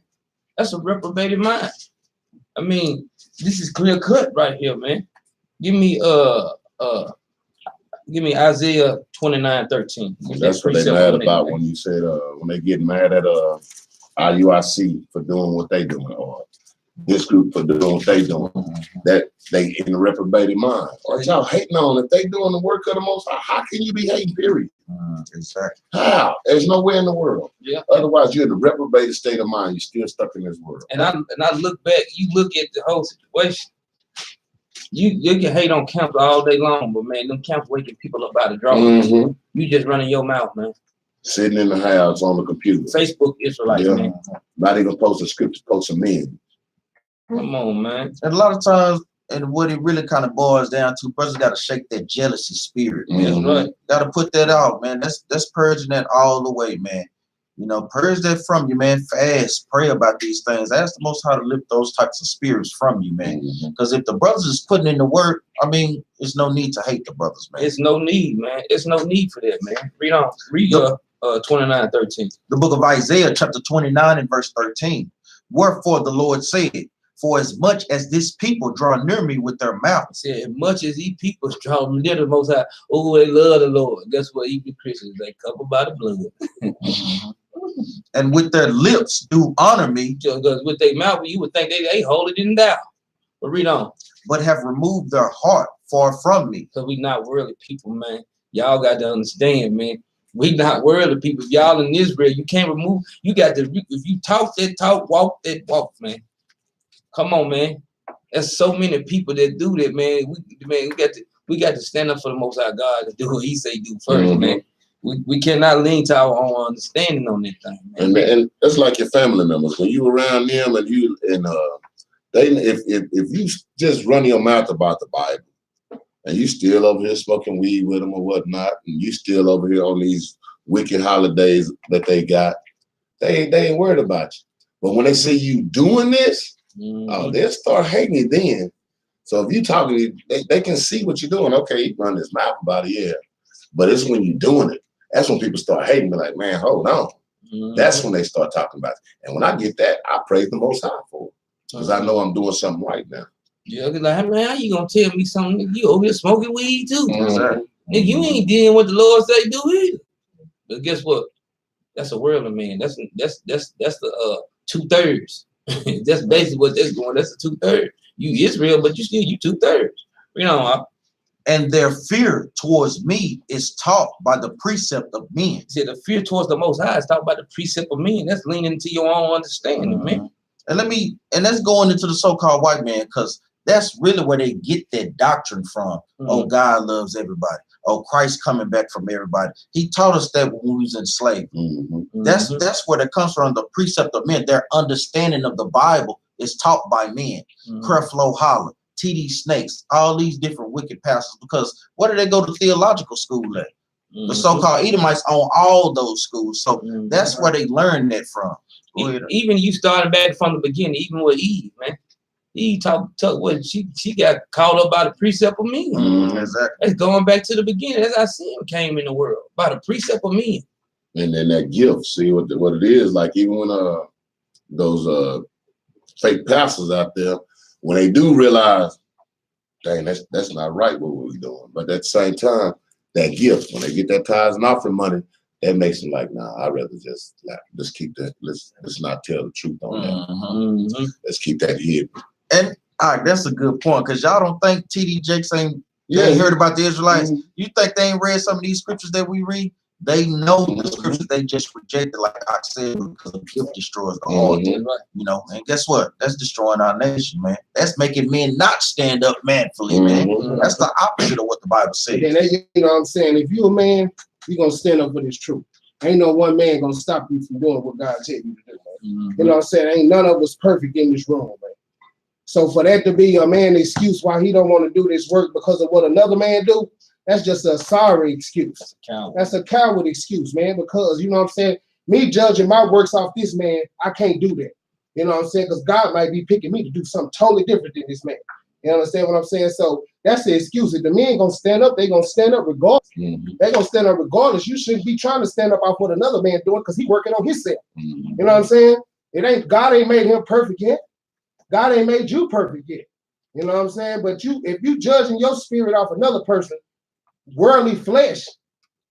That's a reprobated mind. I mean, this is clear cut right here, man. Give me Isaiah 29:13. That's what they mad about when you said when they get mad at IUIC for doing what they doing, or this group for doing what they doing, that they in the reprobated mind. Or y'all hating on if they doing the work of the Most High, how can you be hating, period? Exactly. How? There's no way in the world. Yeah. Otherwise, you're in the reprobated state of mind. You're still stuck in this world. And I look back, you look at the whole situation. You can hate on camps all day long, but man, them camps waking people up out of drawing. Mhm. You just running your mouth, man. Sitting in the house on the computer. Facebook Israelites, Yeah. man. Not even post a scripture, post a meme. Come on, man. And a lot of times, and what it really kind of boils down to, brothers got to shake that jealousy spirit, man. That's right. Got to put that out, man. That's purging that all the way, man. You know, purge that from you, man. Fast, pray about these things. Ask the Most High to lift those types of spirits from you, man. Mhm. Because if the brothers is putting in the work, I mean, there's no need to hate the brothers, man. It's no need, man. It's no need for that, man. Read on. Read 29:13. The book of Isaiah, chapter 29 and verse 13. Wherefore the Lord said, for as much as this people draw near me with their mouth, Said, as much as these people draw near the Most High, oh, they love the Lord. Guess what? Even Christians, they covered by the blood. and with their lips do honor me, Because with their mouth, you would think they hold it in doubt. But read on. but have removed their heart far from me. Because we not worldly people, man. Y'all got to understand, man. We not worldly people. If y'all in Israel, you can't remove. You got to. If you talk that talk, walk that walk, man. Come on, man. There's so many people that do that, man. We got to stand up for the Most High God and do what He say do 1st man. We cannot lean to our own understanding on that thing, man. And it's like your family members. When you around them and if you just run your mouth about the Bible and you still over here smoking weed with them or whatnot, and you still over here on these wicked holidays that they got, they ain't worried about you. But when they see you doing this, oh, they'll start hating you then. So if you talking, they can see what you're doing. Okay, you run this mouth about it, yeah. But it's when you're doing it, that's when people start hating me like, man, hold on. That's when they start talking about it. And when I get that, I praise the Most High for it. Because I know I'm doing something right now. Yeah, like, man, how you gonna tell me something? You over here smoking weed too. Mm-hmm. Nigga, you ain't doing what the Lord say do either. But guess what? That's a world of man. That's the 2/3. That's basically what that's going. That's the 2/3. You Israel, but you 2/3. You know. And their fear towards me is taught by the precept of men. See, the fear towards the Most High is taught by the precept of men. That's leaning into your own understanding, man. And let's go into the so-called white man, because that's really where they get their doctrine from. Oh, God loves everybody. Oh, Christ coming back from everybody. He taught us that when we was in slavery. That's where it comes from, the precept of men. Their understanding of the Bible is taught by men. Creflo Holland, T.D. Snakes, all these different wicked pastors. Because where did they go to theological school at? The so-called Edomites own all those schools. So that's where they learned that from. Even you started back from the beginning, even with Eve, man. Eve talk what she got called up by the precept of men. Exactly. That's going back to the beginning. As I see him came in the world by the precept of men. And then that gift, see what it is. Like even when those fake pastors out there, when they do realize, dang, that's not right what we're doing. But at the same time, that gift, when they get that tithes and offering money, that makes them like, nah, I'd rather just keep that. Let's not tell the truth on that. Let's keep that hidden. And all right, that's a good point, because y'all don't think T.D. Jakes ain't heard about the Israelites. You think they ain't read some of these scriptures that we read? They know the scriptures, they just rejected, like I said, because the gift destroys the heart. You know, and guess what? That's destroying our nation, man. That's making men not stand up manfully, man. That's the opposite of what the Bible says. And then you know what I'm saying? If you're a man, you're gonna stand up for this truth. Ain't no one man gonna stop you from doing what God tell you to do, man. You know what I'm saying? Ain't none of us perfect in this room, man. So for that to be a man excuse why he don't want to do this work because of what another man do, that's just a sorry excuse. That's a coward excuse, man, because you know what I'm saying? Me judging my works off this man, I can't do that. You know what I'm saying? Because God might be picking me to do something totally different than this man. You understand what I'm saying? So that's the excuse. If the men gonna stand up, they gonna stand up regardless. They gonna stand up regardless. You shouldn't be trying to stand up off what another man doing because he working on himself. You know what I'm saying? God ain't made him perfect yet. God ain't made you perfect yet. You know what I'm saying? But if you judging your spirit off another person, worldly flesh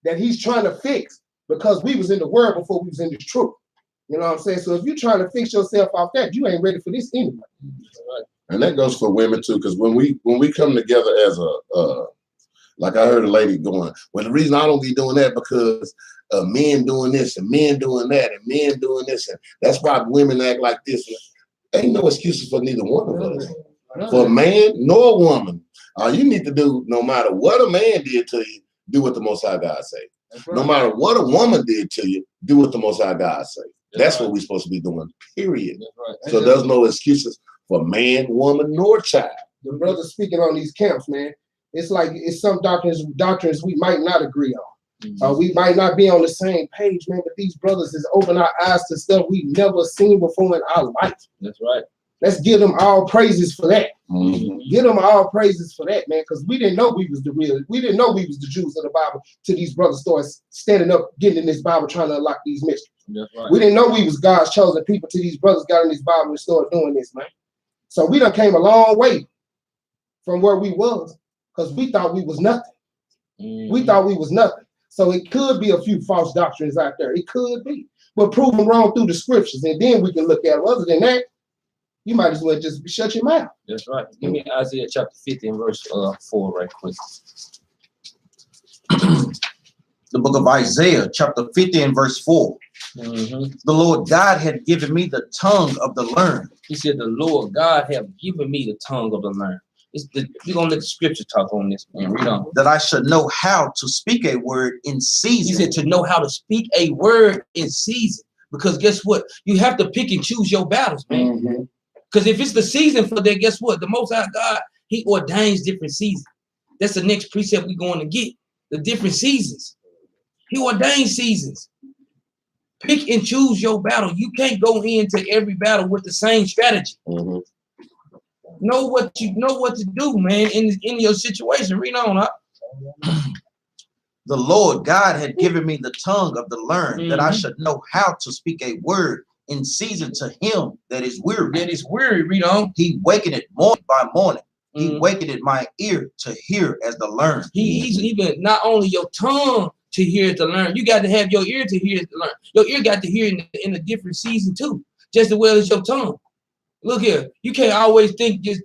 that he's trying to fix, because we was in the world before we was in the truth. You know what I'm saying? So if you're trying to fix yourself off that, you ain't ready for this anyway. And that goes for women too, because when we come together as like I heard a lady going, well, the reason I don't be doing that because men doing this and men doing that and men doing this, and that's why women act like this. Ain't no excuses for neither one of us. For a man nor a woman, all you need to do, no matter what a man did to you, do what the Most High God say. No matter what a woman did to you, do what the Most High God say. That's what we're supposed to be doing, period. So there's no excuses for man, woman, nor child. The brothers speaking on these camps, man, it's like it's some doctrines we might not agree on. We might not be on the same page, man, but these brothers is open our eyes to stuff we never seen before in our life. That's right. Let's give them all praises for that. Give them all praises for that, man, because we didn't know we was we didn't know we was the Jews of the Bible till these brothers started standing up, getting in this Bible, trying to unlock these mysteries. That's right. We didn't know we was God's chosen people till these brothers got in this Bible and started doing this, man. So we done came a long way from where we was, because we thought we was nothing. We thought we was nothing. So it could be a few false doctrines out there. It could be. But prove them wrong through the scriptures, and then we can look at it. Other than that, you might as well just shut your mouth. That's right. Give me Isaiah chapter 50 and verse 4 right quick. The book of Isaiah, chapter 50 and verse 4. The Lord God had given me the tongue of the learned. He said, the Lord God have given me the tongue of the learned. We're going to let the scripture talk on this, man. Read on. That I should know how to speak a word in season. He said to know how to speak a word in season. Because guess what? You have to pick and choose your battles, man. Because if it's the season for that, guess what? The Most High God, he ordains different seasons. That's the next precept we're going to get. The different seasons. He ordained seasons. Pick and choose your battle. You can't go into every battle with the same strategy. Mhm. Know what to do, man, in your situation. Read on up. The Lord God had given me the tongue of the learned, that I Mhm. should know how to speak a word in season to him that is weary. That is weary. Read on. He wakened morning by morning. He Mhm. wakened my ear to hear as the learned. He's even not only your tongue to hear to learn. You got to have your ear to hear to learn. Your ear got to hear in a different season too, just as well as your tongue. Look here, you can't always think just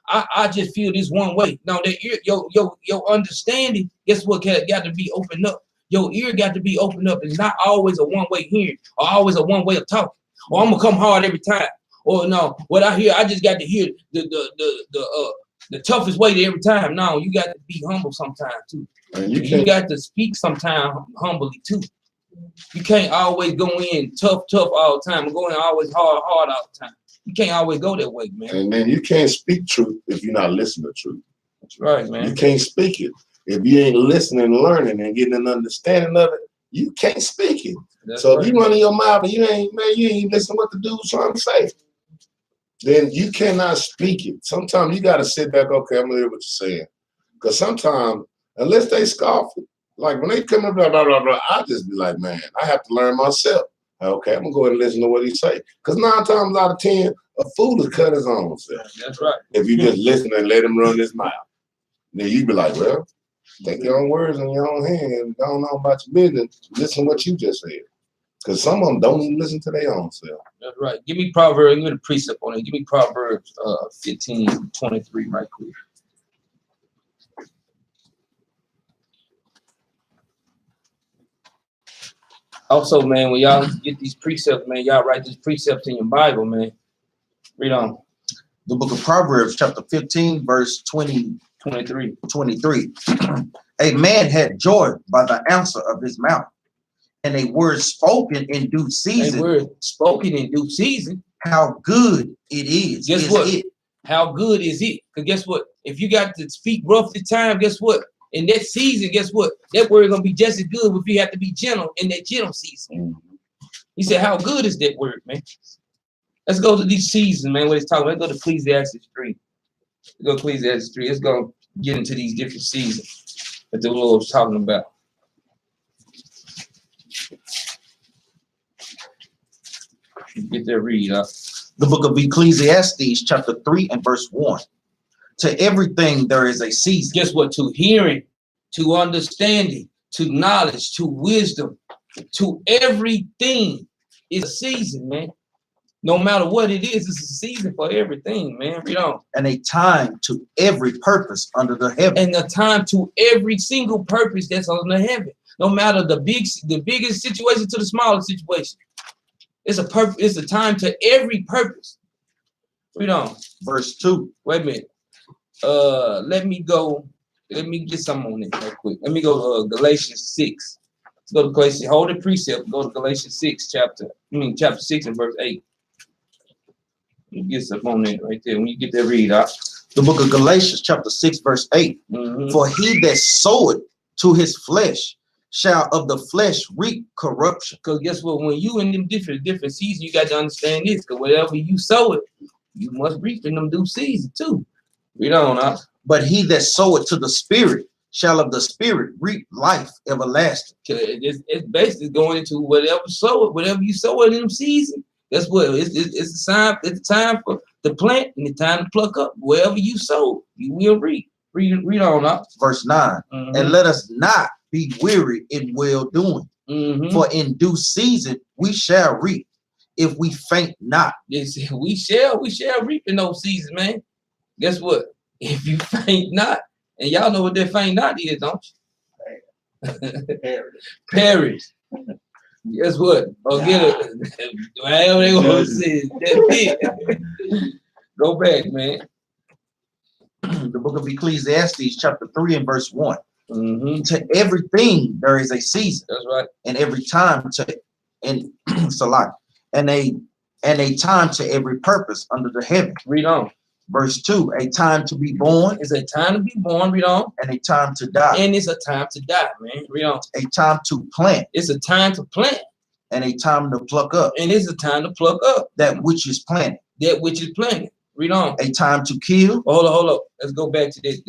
I just feel this one way. No, that ear, your understanding, guess what? Got to be opened up. Your ear got to be opened up. It's not always a one-way hearing or always a one way of talking. Or I'm gonna come hard every time. Or no, what I hear, I just got to hear the toughest way to every time. No, you got to be humble sometimes too. And You got to speak sometimes humbly too. You can't always go in tough all the time and go in always hard all the time. You can't always go that way, man. and then you can't speak truth if you're not listening to truth. That's right, You man. can't speak it. If you ain't listening and learning and getting an understanding of it, you can't speak it. That's So right. if you running your mouth and you ain't listening what the dude's trying to say, then you cannot speak it. Sometimes you gotta sit back, okay, I'm gonna hear what you're saying. Because sometimes, unless they scoff it, like when they come up, blah, blah, blah, blah, I just be like, man, I have to learn myself. Okay, I'm gonna go ahead and listen to what he say. Because 9 times out of 10, a fool will cut his own self. That's right. If you just listen and let him run his mouth. Then you be like, well, take your own words in your own hand. Go on about your business. Listen to what you just said. Because some of them don't even listen to their own self. That's right. Give me Proverbs, give me the precept on it. Give me Proverbs 15:23 right quick. Also, man, when y'all get these precepts, man, y'all write these precepts in your Bible, man. Read on. The book of Proverbs, chapter 15, verse 23. 23. A man had joy by the answer of his mouth, and a word spoken in due A season. word spoken in due season. How good it is. Guess is what? it. How good is it? Because guess what? If you got to speak rough the time, guess what? In that season, guess what? That word gonna be just as good if you have to be gentle in that gentle season. He said, how good is that word, man? Let's go to these seasons, man. What it's talking about. Let's go to Ecclesiastes 3. Let's go to Ecclesiastes 3. Let's go get into these different seasons that the Lord was talking about. Get that read up. The book of Ecclesiastes, chapter 3 and verse 1. To everything there is a season. Guess what? To hearing, to understanding, to knowledge, to wisdom, to everything is a season, man. No matter what it is, it's a season for everything, man. Read on. And a time to every purpose under the heaven. And a time to every single purpose that's on the heaven. No matter the biggest situation to the smallest situation. It's a purpose, it's a time to every purpose. Read on. Verse 2. Wait a minute. Let me get some on it real quick. Let me go to Galatians 6. Let's go to Galatians. Hold the precept. Go to Galatians 6, chapter 6 and verse 8. You get some on it right there. When you get that read out. The book of Galatians, chapter 6, verse 8. Mhm. For he that soweth to his flesh shall of the flesh reap corruption. Because guess what? When you in them different seasons, you got to understand this. Because whatever you sow it, you must reap in them due season too. Read on, huh? But he that soweth to the spirit shall of the spirit reap life everlasting. It's basically going into whatever you sow it in them season. That's what it's a sign. It's the time for the plant and the time to pluck up. Wherever you sow, you will reap. Read on, huh? Verse 9. Mhm. And let us not be weary in well doing. Mhm. For in due season we shall reap if we faint not. We shall reap in those seasons, man. Guess what? If you faint not, and y'all know what that faint not is, don't you? Perish. Guess what? Or get it. Whatever they want to say. That's it. Go back, man. The book of Ecclesiastes, chapter 3 and verse 1. Mhm. To everything there is a season, That's right. and every time to and a time to every purpose under the heaven. Read on. Verse 2, a time to be born It's a time to be born, read on. and a time to die. And it's a time to die, man. Read on. A time to plant It's a time to plant. and a time to pluck up And it's a time to pluck up that which is planted. that which is planted. Read on. A time to kill. Hold up. Let's go back to this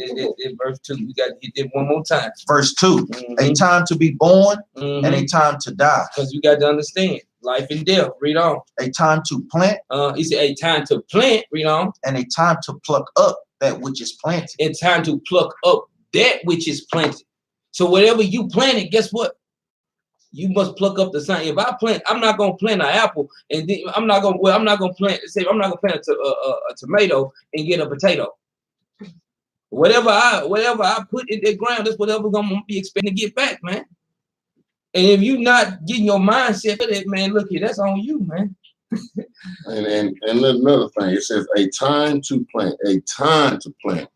verse 2. We got to hit that one more time. Verse 2, a time to be born and a time to die. Because you got to understand life and death. Read on. A time to plant It's a time to plant. Read on. and a time to pluck up that which is planted. And time to pluck up that which is planted. So whatever you planted, guess what? You must pluck up the sign. If I plant, I'm not gonna plant an apple, and then I'm not gonna plant. Say I'm not gonna plant a tomato and get a potato. Whatever I put in the ground, that's whatever I'm gonna be expecting to get back, man. And if you not getting your mindset for that, man, look here, that's on you, man. And another thing, it says a time to plant, a time to plant.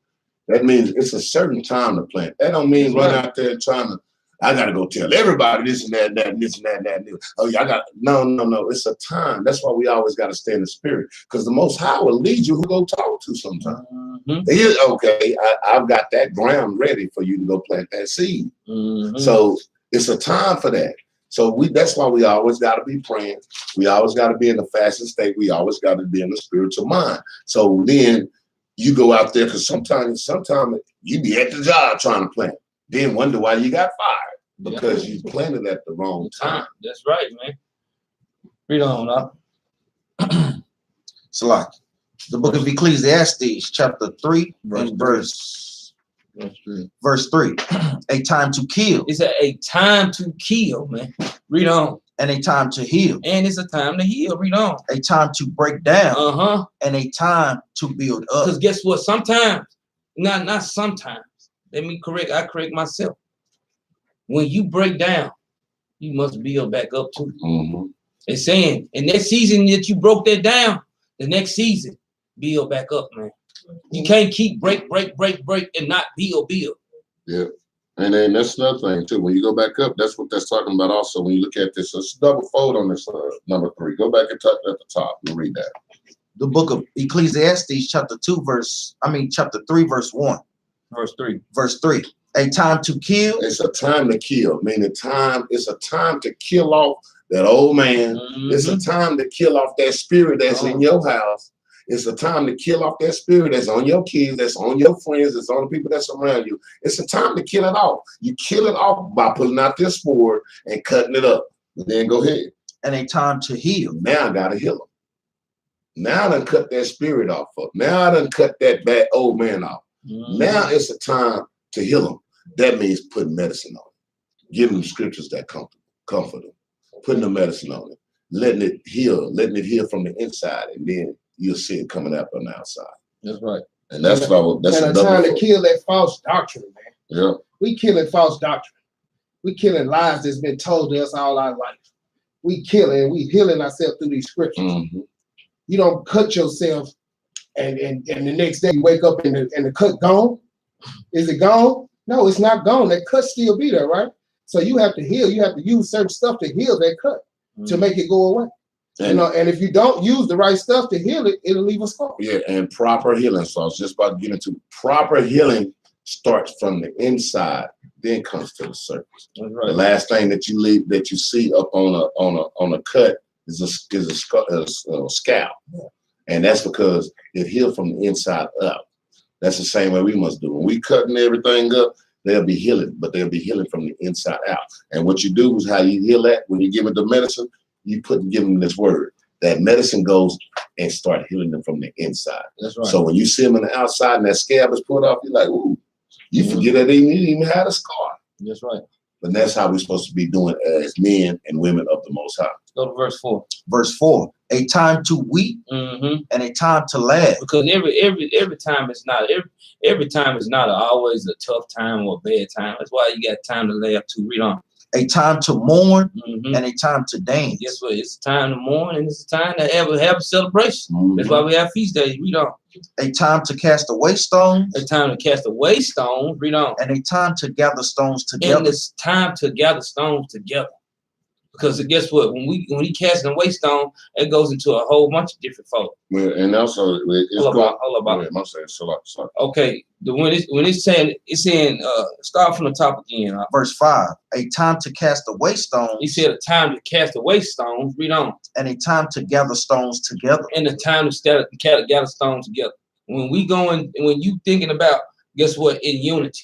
That means it's a certain time to plant. That don't mean run out there trying to, I gotta go tell everybody this and that, and this and that, and that. And this. Oh yeah, I got no. It's a time. That's why we always got to stay in the spirit, because the Most High will lead you who go talk to sometimes. Okay, I've got that ground ready for you to go plant that seed. So it's a time for that. So that's why we always got to be praying. We always got to be in the fasting state. We always got to be in the spiritual mind. So then you go out there, because sometimes you be at the job trying to plant. Then wonder why you got fired, because you planted at the wrong time. That's right, man. Read on up. So like the book of Ecclesiastes, chapter 3, and verse 3. A time to kill. It's a time to kill, man. Read on. And a time to heal. And it's a time to heal. Read on. A time to break down. And a time to build up. Because guess what? Sometimes, not sometimes. I correct myself. When you break down, you must build back up too. It's saying in that season that you broke that down, the next season, build back up, man. You can't keep break and not build. Yeah. And then that's another thing too. When you go back up, that's what that's talking about also. When you look at this, let's double fold on this number 3. Go back and touch at the top and read that. The book of Ecclesiastes, chapter 3, verse 1. Verse 3. A time to kill. It's a time to kill. Meaning it's a time to kill off that old man. It's a time to kill off that spirit that's in your house. It's a time to kill off that spirit that's on your kids, that's on your friends, that's on the people that's around you. It's a time to kill it off. You kill it off by pulling out this sword and cutting it up. And then go ahead. And a time to heal. Now I gotta heal them. Now I done cut that spirit off of. Now I done cut that bad old man off. Now it's a time to heal them. That means putting medicine on it. Giving them scriptures that comfort them. Putting the medicine on it. Letting it heal from the inside, and then you'll see it coming out on the outside. That's right. And that's a time to kill that false doctrine, man. Yeah. We killing false doctrine. We killing lies that's been told to us all our life. We healing ourselves through these scriptures. You don't cut yourself and the next day you wake up and the cut gone. Is it gone? No, it's not gone. That cut still be there, right? So you have to heal. You have to use certain stuff to heal that cut, to make it go away. And if you don't use the right stuff to heal it, it'll leave a scar. Yeah, and proper healing. So I was just about to get into proper healing starts from the inside, then comes to the surface. That's right. The last thing that you see up on a cut is a scalp. And that's because it healed from the inside up. That's the same way we must do. When we cutting everything up, they'll be healing, but they'll be healing from the inside out. And what you do is how you heal that, when you give it the medicine, you give them this word. That medicine goes and start healing them from the inside. That's right. So when you see them on the outside and that scab is pulled off, you're like, ooh, you forget that they didn't even have a scar. That's right. But that's how we're supposed to be doing as men and women of the Most High. Go to verse 4. Verse 4. A time to weep and a time to laugh. Because every time is not every time is not always a tough time or a bad time. That's why you got time to laugh too. Read on. A time to mourn and a time to dance. Guess what? It's time to mourn and it's a time to have a celebration. That's why we have feast days. Read on. A time to cast away stones. A time to cast away stones. Read on. And a time to gather stones together. And it's time to gather stones together. Because guess what? When he casting away stone, it goes into a whole bunch of different folk. Well, and also it's Hold going. about. Yeah, I'm saying so. Okay, when it's saying start from the top again. Verse 5, a time to cast away stones. He said a time to cast away stones. Read on. And a time to gather stones together. And a time to gather stones together. When you thinking about, guess what, in unity.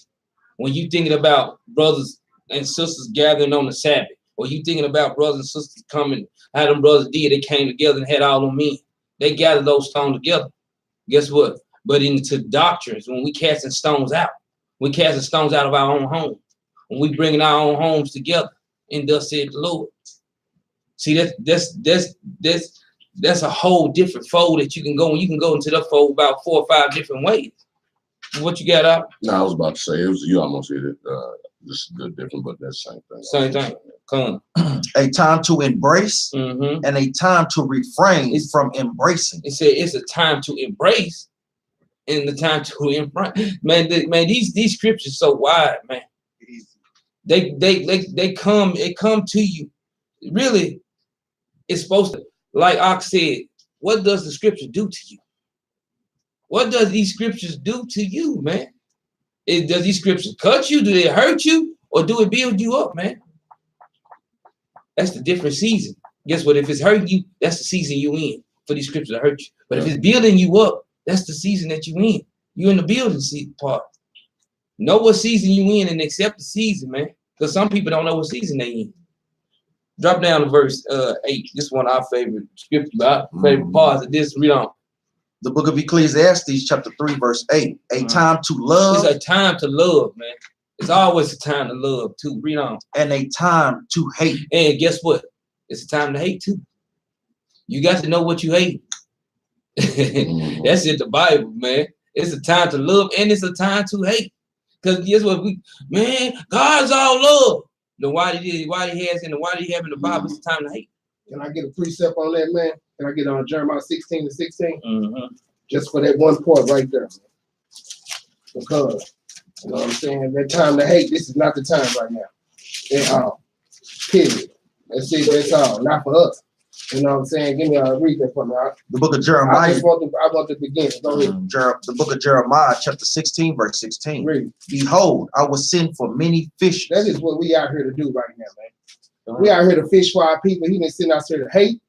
When you thinking about brothers and sisters gathering on the Sabbath, or you thinking about brothers and sisters coming, how them brothers did, they came together and had all them men. They gathered those stones together. Guess what? But into doctrines, when we casting stones out, we casting stones out of our own home. When we bringing our own homes together, and thus said the Lord. See, that's a whole different fold that you can go, and you can go into that fold about 4 or 5 different ways. What you got out? No, I was about to say you almost hit it. This is a bit different, but that's the same thing. Same thing. Come on. A time to embrace Mm-hmm. and a time to refrain from embracing. It said it's a time to embrace and the time to embrace. Man, these scriptures so wide, man. They come to you. Really, it's supposed to, like Ox said, what does the scripture do to you? What does these scriptures do to you, man? Does these scriptures cut you? Do they hurt you? Or do it build you up, man? That's the different season. Guess what? If it's hurting you, that's the season you in for these scriptures to hurt you. But if it's building you up, that's the season that you in. You in the building part. Know what season you in and accept the season, man. Because some people don't know what season they in. Drop down to verse 8. This is one of our favorite scriptures, our favorite parts of this. Read on. The book of Ecclesiastes, chapter 3, verse 8. A time to love. It's a time to love, man. It's always a time to love, too. Read on. And a time to hate. And guess what? It's a time to hate, too. You got to know what you hate. That's in the Bible, man. It's a time to love and it's a time to hate. Because guess what? God's all love. Then why did he have in the Bible? It's a time to hate. Can I get a precept on that, man? Can I get on Jeremiah 16:16? Mm-hmm. Just for that one part right there. Because, you know what I'm saying? That time to hate, this is not the time right now. At all. Period. That's it, that's all. Not for us. You know what I'm saying? Give me a read that for me. The book of I Jeremiah. want to begin. Go ahead. The book of Jeremiah, chapter 16, verse 16. Read. Behold, I will send for many fish. That is what we out here to do right now, man. We out here to fish for our people. He didn't send us here to hate.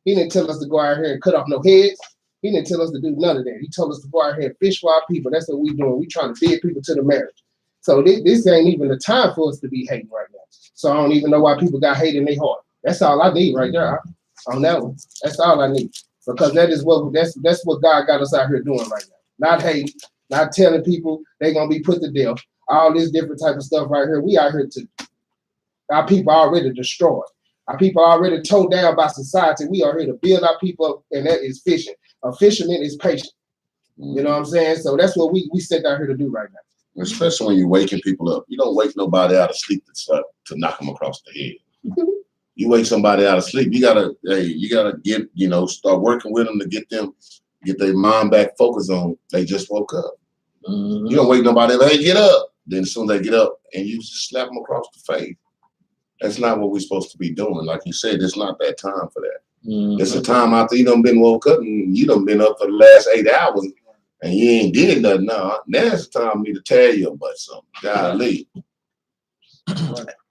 He didn't tell us to go out here and cut off no heads. He didn't tell us to do none of that. He told us to go out here and fish for our people. That's what we doing. We trying to bid people to the marriage. So this ain't even the time for us to be hating right now. So I don't even know why people got hate in their heart. That's all I need right there. On that one. That's all I need. Because that's what God got us out here doing right now. Not hate, not telling people they're gonna be put to death. All this different type of stuff right here. We out here to our people are already destroyed. Our people are already towed down by society. We are here to build our people up, and that is fishing. A fisherman is patient. You know what I'm saying? So that's what we set out here to do right now. Especially when you're waking people up. You don't wake nobody out of sleep to knock them across the head. You wake somebody out of sleep, you gotta get, start working with them to get their mind back focused on they just woke up. Mm-hmm. You don't wake nobody up, hey, get up. Then as soon as they get up and you just slap them across the face. That's not what we're supposed to be doing. Like you said, it's not that time for that. Mm-hmm. It's a time after you done been woke up and you done been up for the last 8 hours and you ain't did nothing. Now it's the time for me to tell you about something. Golly.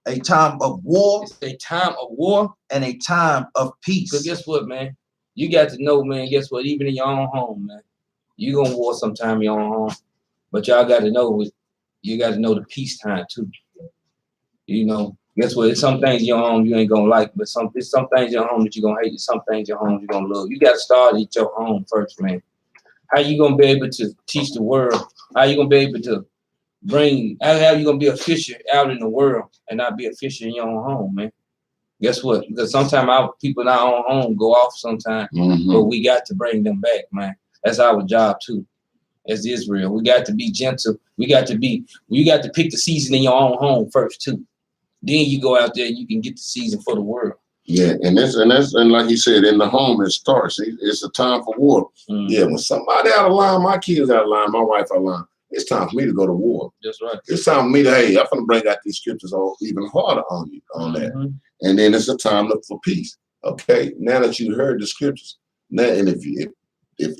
A time of war. It's a time of war and a time of peace. Because guess what, man? You got to know, man, guess what? Even in your own home, man, you gonna war sometime in your own home. But y'all got to know, you got to know the peace time too. Guess what? It's some things in your home you ain't gonna like, but it's some things in your home that you're gonna hate, some things in your home you're gonna love. You got to start at your home first, man. How you gonna be able to teach the world? How you gonna be able to how you gonna be a fisher out in the world and not be a fisher in your own home, man? Guess what? Because sometimes our people in our own home go off sometimes, but we got to bring them back, man. That's our job too, as Israel. We got to be gentle. You got to pick the season in your own home first too. Then you go out there and you can get the season for the world. Yeah, and like you said, in the home it starts. It's a time for war. Mm-hmm. Yeah, when somebody out of line, my kids out of line, my wife out of line. it's time for me to go to war. That's right. It's time for me to, hey, I'm gonna bring out these scriptures all even harder on you on that. Mhm. And then it's a time for peace. Okay, now that you heard the scriptures, now and if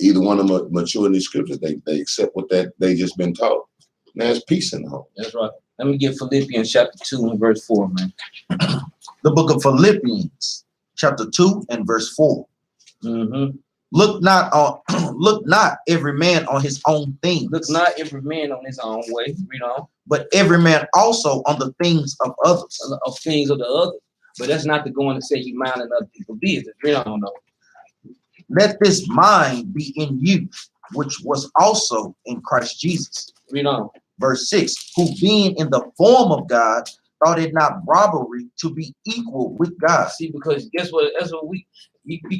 either one of them mature in these scriptures, they accept what that they just been taught. Now it's peace in the home. That's right. Let me get Philippians chapter 2 and verse 4, man. The book of Philippians, chapter 2 and verse 4. Mm-hmm. Look not every man on his own things. Look not every man on his own way, read on, But every man also on the things of others. of things of the other. But that's not to go in and say you minding other people's business. Read on, though. Let this mind be in you, which was also in Christ Jesus. Read on. Verse 6, who being in the form of God, thought it not robbery to be equal with God. See, because guess what? That's what we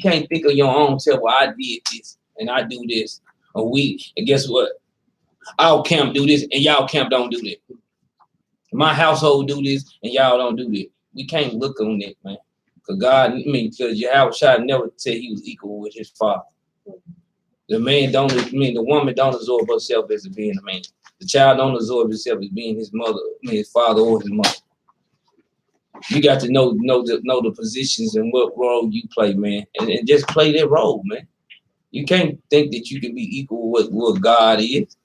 can't think of your own self. Well, I did this and I do this. Or and guess what? Our camp do this and y'all camp don't do that. My household do this and y'all don't do that. We can't look on it, man. Because Yahweh never said he was equal with his father. The woman don't absorb herself as being a man. The child don't absorb himself as being his mother, his father or his mother. You got to know the positions and what role you play, man, and just play that role, man. You can't think that you can be equal with what God is.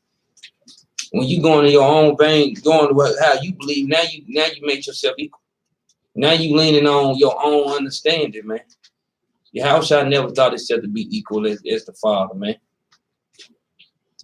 When you go in your own vein, going to how you believe, now you make yourself equal. Now you leaning on your own understanding, man. Yahweh never thought himself to be equal as the Father, man.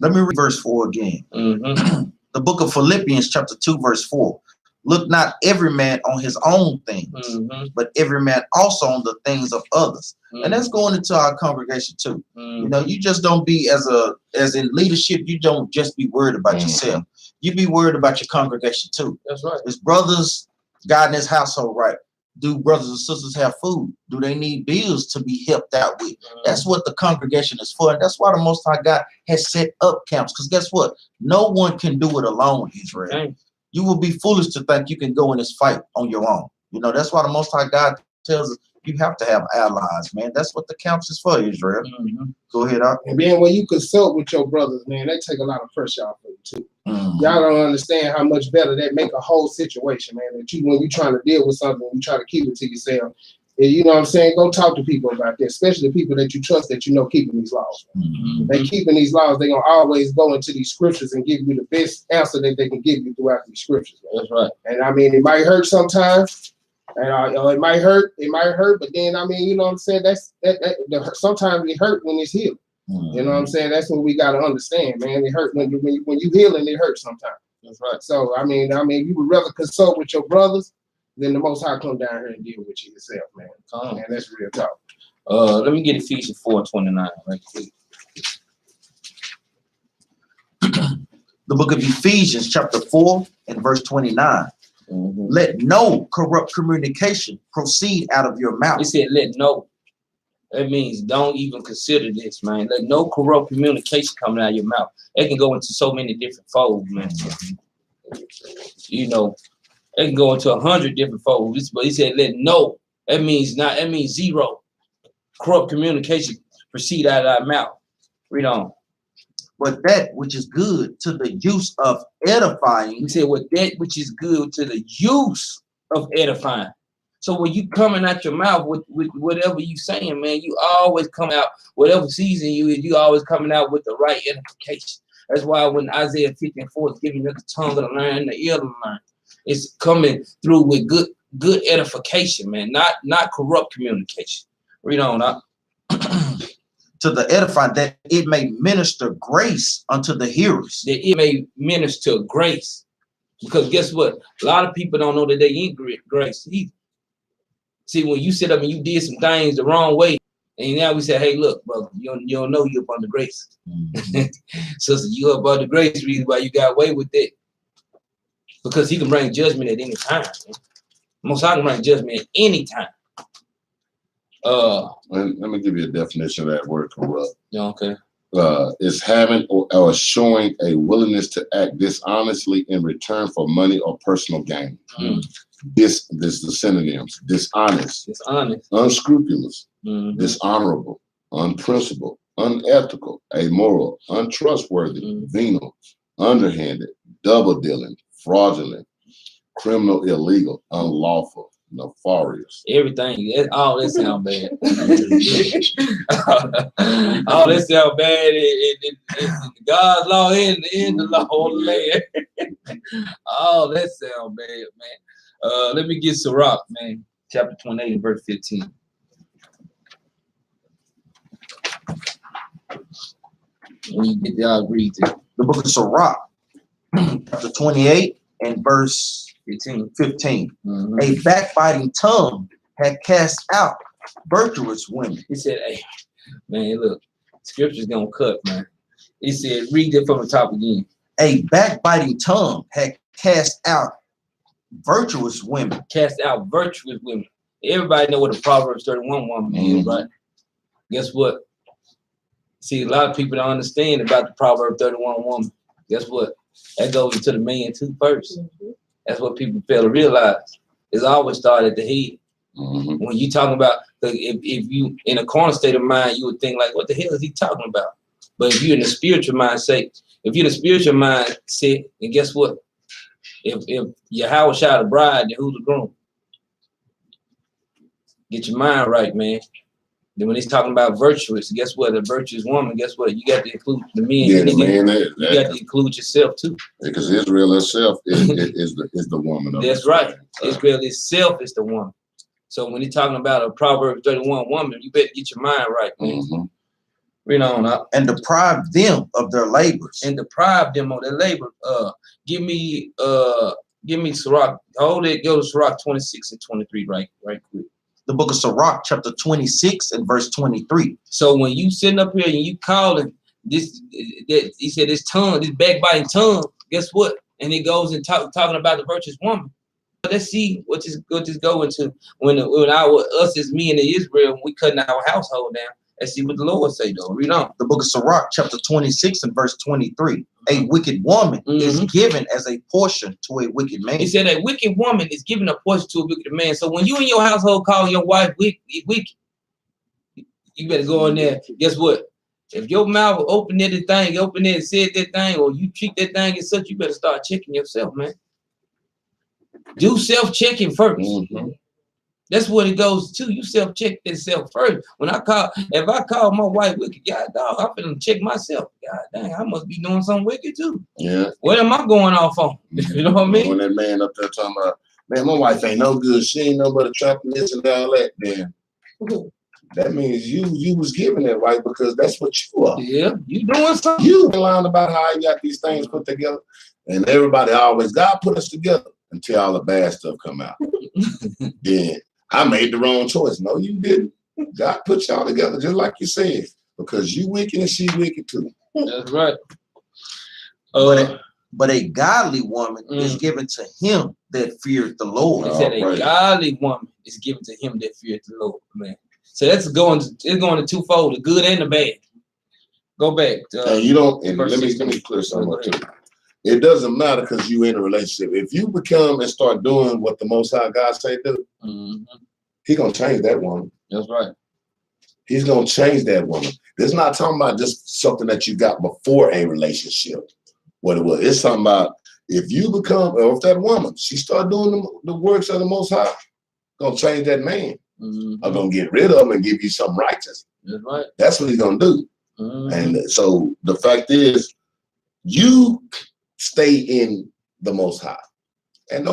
Let me read verse 4 again. Mm-hmm. The book of Philippians, chapter 2, verse 4. Look not every man on his own things, Mm-hmm. but every man also on the things of others. Mm-hmm. And that's going into our congregation too. Mm-hmm. You know, you just don't be as in leadership, you don't just be worried about yourself. You be worried about your congregation too. That's right. Is brothers God in his household right? Do brothers and sisters have food? Do they need bills to be helped out with? Mm-hmm. That's what the congregation is for. And that's why the Most High God has set up camps. Because guess what? No one can do it alone, Israel. Okay. You will be foolish to think you can go in this fight on your own. You know, that's why the Most High God tells us you have to have allies, man. That's what the camps is for, Israel. Mm-hmm. Go ahead, Art. And then when you consult with your brothers, man, they take a lot of pressure off of you too. Mhm. Y'all don't understand how much better that make a whole situation, man. That when you trying to deal with something, you try to keep it to yourself. And you know what I'm saying? Go talk to people about that, especially the people that you trust that you know keeping these laws. Mhm. They keeping these laws, they gonna always go into these scriptures and give you the best answer that they can give you throughout these scriptures, man. That's right. And I mean, it might hurt sometimes, and it might hurt, but then I mean, you know what I'm saying? Sometimes it hurt when it's healed. You know what I'm saying? That's what we gotta understand, man. It hurt when you healing, it hurts sometimes. That's right. So I mean, you would rather consult with your brothers than the Most High come down here and deal with you yourself, man. Come on. Man, that's real talk. Let me get Ephesians 4:29 right quick. The book of Ephesians, chapter 4 and verse 29. Mm-hmm. Let no corrupt communication proceed out of your mouth. It said, let no. That means don't even consider this, man. Let no corrupt communication coming out of your mouth. It can go into so many different folds, man. You know, it can go into 100 different folds. But he said, let no. That means zero. Corrupt communication proceed out of our mouth. Read on. But that which is good to the use of edifying. He said, what that which is good to the use of edifying. So when you coming out your mouth with whatever you saying, man, you always come out, whatever season you always coming out with the right edification. That's why when Isaiah 54 is giving you the tongue of the learned, the ear of the learned, it's coming through with good edification, man, not corrupt communication. Read on. To the edifying, that it may minister grace unto the hearers. That it may minister grace. Because guess what? A lot of people don't know that they ain't grace either. See, when you sit up and you did some things the wrong way, and now we say, hey, look, brother, you don't know you're up under grace. Sister, you up under grace, reason why you got away with it. Because he can bring judgment at any time. Man. Most High can bring judgment at any time. Let me give you a definition of that word corrupt. Okay. It's having or showing a willingness to act dishonestly in return for money or personal gain. This is the synonyms: dishonest, unscrupulous, dishonorable, unprincipled, unethical, amoral, untrustworthy, venal, underhanded, double dealing, fraudulent, criminal, illegal, unlawful, nefarious. Everything. All that sound bad. All that sound bad. It's God's law and the law of the land. All that sound bad, man. Let me get Sirach, man. Chapter 28, verse 15. When you get y'all read it. The book of Sirach, chapter 28 and verse 15. Mhm. A backbiting tongue had cast out virtuous women. He said, hey, man, look, scripture's gonna cut, man. He said, read it from the top again. A backbiting tongue had cast out virtuous women. Cast out virtuous women. Everybody know what a Proverbs 31 woman is, right? Guess what? See, a lot of people don't understand about the Proverbs 31 woman. Guess what? That goes into the man too first. That's what people fail to realize. It's always started at the head. When you talking about, if you in a carnal state of mind, you would think like, what the hell is he talking about? But if you're in the spiritual mindset, if you're in the spiritual mindset, and guess what? If your house shot a bride, then who's the groom? Get your mind right, man. Then when he's talking about virtuous, guess what? A virtuous woman, guess what? You got to include the men. Yeah, the man. You got to include yourself too. Because Israel itself is the woman. Of That's right. Israel itself is the woman. So when he's talking about a Proverbs 31 woman, you better get your mind right, man. Read on up. And deprive them of their labors. And deprive them of their labor. Give me Sirach. Hold it. Go to Sirach 26 and 23 right quick. The book of Sirach, chapter 26 and verse 23. So when you sitting up here and you calling this, he said this tongue, this backbiting tongue, guess what? And it goes and talking about the virtuous woman. But let's see what this go into when us as men in Israel, we cutting our household down. Let's see what the Lord say though. Read on. The book of Sirach, chapter 26 and verse 23. A wicked woman is given as a portion to a wicked man. He said a wicked woman is given a portion to a wicked man. So when you in your household call your wife wicked, you better go in there. Guess what? If your mouth open anything, open it and said that thing, or you treat that thing as such, you better start checking yourself, man. Do self-checking first. That's what it goes to. You self-check yourself first. If I call my wife wicked, God dog, I'm finna check myself. God dang, I must be doing something wicked too. Yeah. What am I going off on? You know what I mean? When that man up there talking about, man, my wife ain't no good. She ain't no but a trapping this and all that. Then that means you was giving that right because that's what you are. Yeah, you doing something. You lying about how you got these things put together, and everybody always God put us together until all the bad stuff come out. Then I made the wrong choice. No, you didn't. God put y'all together just like you said, because you wicked and she wicked too. That's right. But a godly woman is given to him that feared the Lord. He said a godly woman is given to him that feared the Lord, man. So it's going to twofold, the good and the bad. Go back. And you don't. And let me clear something up too. It doesn't matter because you in a relationship. If you become and start doing what the Most High God say do, He gonna change that woman. That's right. He's gonna change that woman. It's not talking about just something that you got before a relationship. What it was. It's talking about if you become, or if that woman, she start doing the works of the Most High, gonna change that man. I'm gonna get rid of him and give you something righteous. That's right. That's what He's gonna do. And so the fact is, you stay in the Most High, and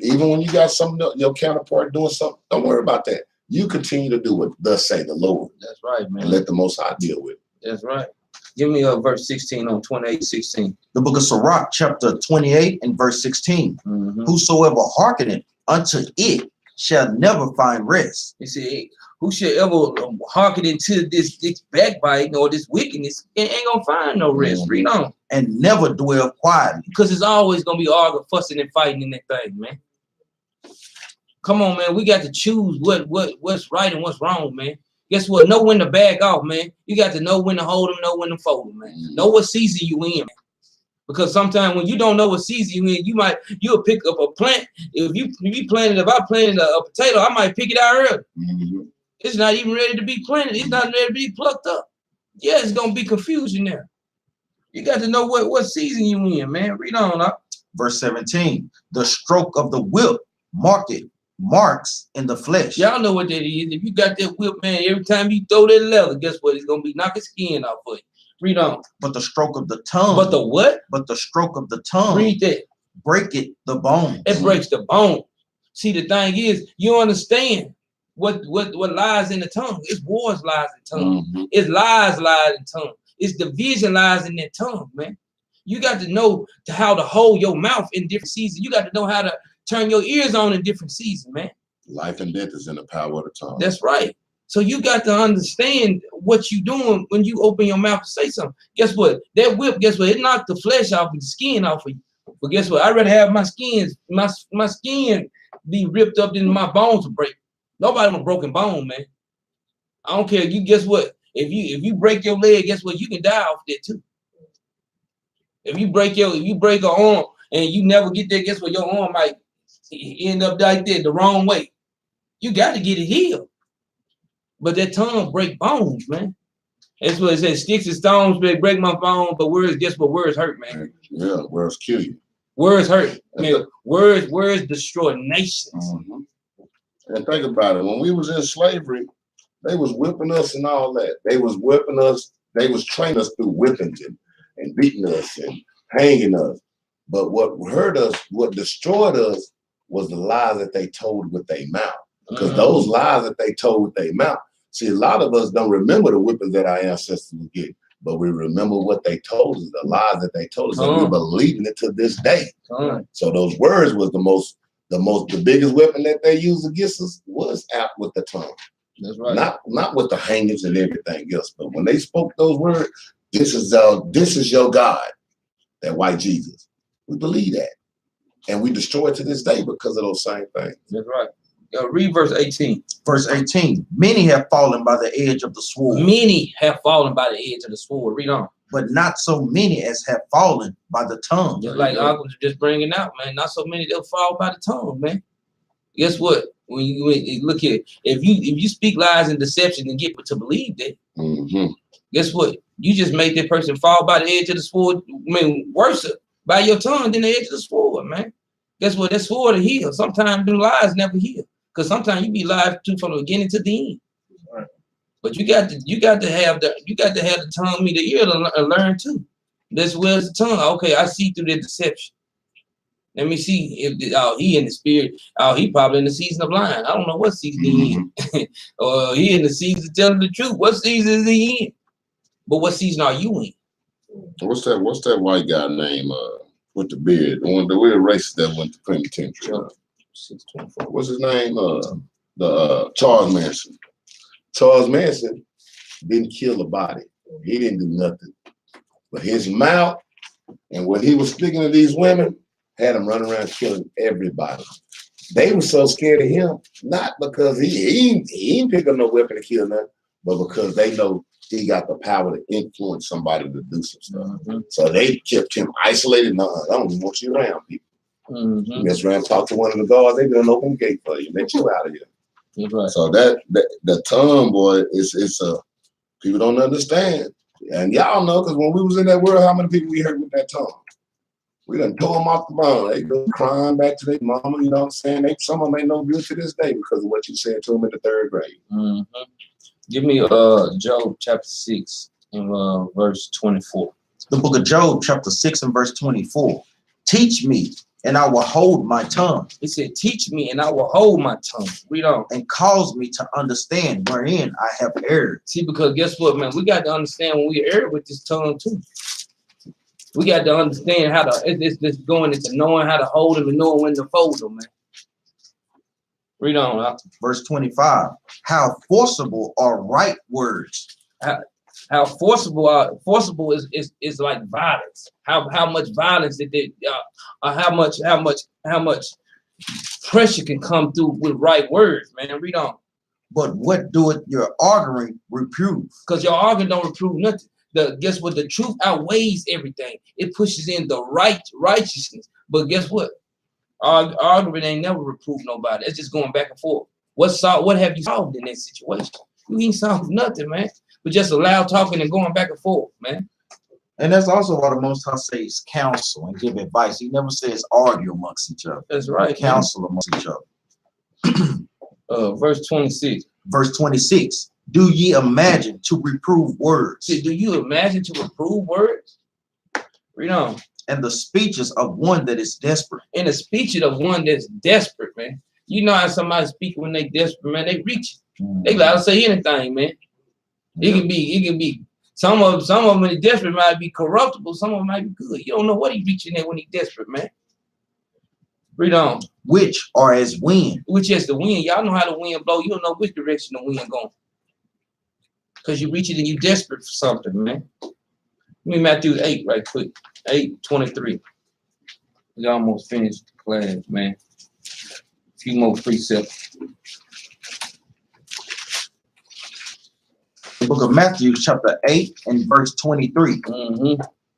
even when you got your counterpart doing something, don't worry about that. You continue to do what thus say the Lord. That's right, man. And let the Most High deal with it. That's right. Give me verse 16 on 28:16. The book of Sirach, chapter 28 and verse 16. Whosoever hearkeneth unto it shall never find rest. He said, who should ever hearken into this backbiting or this wickedness ain't gonna find no rest. Read on. And never dwell quietly. Because it's always gonna be arguing, fussing, and fighting in that thing, man. Come on, man. We got to choose what's right and what's wrong, man. Guess what? Know when to back off, man. You got to know when to hold them, know when to fold them, man. Know what season you in, man. Because sometimes when you don't know what season you in, you'll pick up a plant. If I planted a potato, I might pick it out early. It's not even ready to be planted. It's not ready to be plucked up. Yeah, it's gonna be confusion there. You got to know what season you in, man. Read on up. Verse 17, the stroke of the whip marks in the flesh. Y'all know what that is. If you got that whip, man, every time you throw that leather, guess what? It's gonna be knocking skin off of you. Read on. But the stroke of the tongue. But the what? But the stroke of the tongue. Read that. Breaketh the bone. It breaks the bone. See, the thing is, you understand what lies in the tongue. It's wars lies in the tongue. Mhm. It's lies in the tongue. It's division lies in that tongue, man. You got to know how to hold your mouth in different seasons. You got to know how to turn your ears on in different seasons, man. Life and death is in the power of the tongue. That's right. So you got to understand what you're doing when you open your mouth to say something. Guess what? That whip, guess what? It knocked the flesh off and the skin off of you. But guess what? I'd rather have my skin be ripped up than my bones to break. Nobody want a broken bone, man. I don't care. You guess what? If you break your leg, guess what? You can die off that too. If you break an arm and you never get there, guess what? Your arm might end up like that the wrong way. You got to get it healed. But that tongue break bones, man. That's what it says. Sticks and stones break my bone, but words, guess what? Words hurt, man. Yeah, words kill you. Words hurt. Man, words destroy nations. Mhm. And think about it. When we was in slavery, they was whipping us and all that. They was whipping us. They was training us through whippings and beating us and hanging us. But what hurt us, what destroyed us, was the lies that they told with their mouth. Because those lies that they told with their mouth. See, a lot of us don't remember the whippings that our ancestors were getting, but we remember what they told us, the lies that they told us, and we're believing it to this day. So those words was the biggest weapon that they used against us was out with the tongue. That's right. Not with the hangings and everything else, but when they spoke those words, this is your God, that white Jesus. We believe that, and we destroy it to this day because of those same things. That's right. Read verse 18. Verse 18, many have fallen by the edge of the sword. Many have fallen by the edge of the sword. Read on. But not so many as have fallen by the tongue. Just like Uncle was just bringing out, man. Not so many they'll fall by the tongue, man. Guess what? When you look here, if you speak lies and deception and get to believe that, guess what? You just made that person fall by the edge of the sword. I mean, worse by your tongue than the edge of the sword, man. Guess what? That sword will heal. Sometimes them lies never heal. Because sometimes you be live too from the beginning to the end. Right. But you got to have the tongue meet the ear to learn too. As well as the tongue. Okay, I see through the deception. Let me see if he in the spirit. He probably in the season of lying. I don't know what season he in. Or he in the season of telling the truth. What season is he in? But what season are you in? What's that white guy name with the beard? The one the weird racist that went to penitentiary. 624. What's his name? Charles Manson. Charles Manson didn't kill a body. He didn't do nothing. But his mouth and what he was speaking to these women had him running around killing everybody. They were so scared of him, not because he ain't pick up no weapon to kill nothing, but because they know he got the power to influence somebody to do some stuff. So they kept him isolated. No, I don't even want you around people. You mess around, talk to one of the guards, they gonna open the gate for you, let you out of here. That's right. So that the tongue, boy, it's people don't understand. And y'all know, because when we was in that world, how many people we heard with that tongue? We done tore them off the bone. They go crying back to their mama, you know what I'm saying? Some of them ain't no good to this day because of what you said to them in the third grade. Give me Job chapter 6 and verse 24. The book of Job, chapter 6 and verse 24. Teach me, and I will hold my tongue. He said, teach me, and I will hold my tongue. Read on. And cause me to understand wherein I have erred. See, because guess what, man? We got to understand when we err with this tongue, too. We got to understand how to, it's going into knowing how to hold them and knowing when to fold them, man. Read on. Verse 25. How forcible are right words. How forcible is like violence. How much violence did they how much pressure can come through with right words, man. Read on. But what doeth your arguing reprove? Because your arguing don't reprove nothing. Guess what? The truth outweighs everything. It pushes in the righteousness. But guess what? Argument ain't never reproved nobody. It's just going back and forth. What have you solved in that situation? You ain't solved nothing, man. But just a loud talking and going back and forth, man. And that's also why the Most High says counsel and give advice. He never says argue amongst each other. That's right. Counsel amongst each other. Verse 26. Verse 26. Do ye imagine to reprove words See, do you imagine to reprove words? Read on. and the speeches of one that is desperate? In the speech of one that's desperate, man. You know how somebody speak when they desperate, man. They reach. They allowed to say anything, man. It can be. Some of them when they desperate might be corruptible. Some of them might be good. You don't know what he's reaching at when he's desperate, man. Read on. Which are as wind. Which is the wind. Y'all know how the wind blow. You don't know which direction the wind going. Because you reach it and you desperate for something, man. Let me Matthew 8 right quick. 8:23. We almost finished the class, man. A few more precepts. The book of Matthew, chapter 8 and verse 23.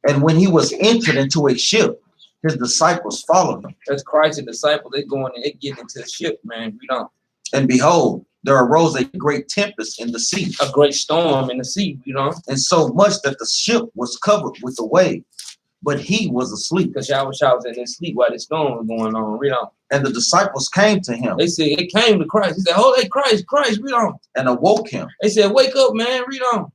And when he was entered into a ship, his disciples followed him. That's Christ and disciples. They going and they getting into the ship, man. Read on. And behold, there arose a great tempest in the sea, A great storm in the sea, you know. and so much that the ship was covered with the waves, but he was asleep. Because y'all was in their sleep while the storm was going on. Read on. And the disciples came to him They said it came to Christ. He said, "Oh, hey, Christ, read on." and awoke him, They said, "Wake up, man, read on."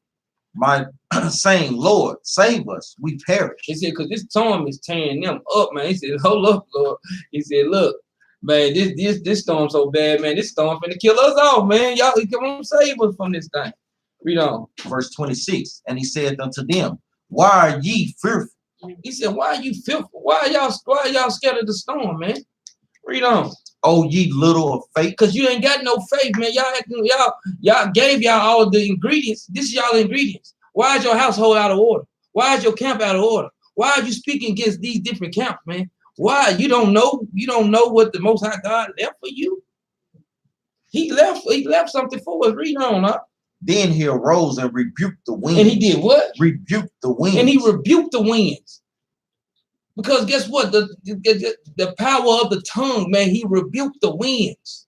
saying, Lord, save us, we perish. He said, "Because this storm is tearing them up, man." He said, "Hold up, Lord." He said, "Look, man, this storm so bad, man. This storm finna kill us all, man. Y'all come on, save us from this thing." Read on. Verse 26. And he said unto them, why are ye fearful? He said, "Why are you fearful? Why are y'all scared of the storm, man?" Read on. O ye little of faith. Because you ain't got no faith, man. Y'all gave y'all all the ingredients. This is y'all ingredients. Why is your household out of order? Why is your camp out of order? Why are you speaking against these different camps, man? Why? You don't know what the Most High God left for you? He left something for us. Read on, huh? Then he arose and rebuked the winds. And he did what? Rebuked the winds. And he rebuked the winds. Because guess what? The power of the tongue, man, he rebuked the winds.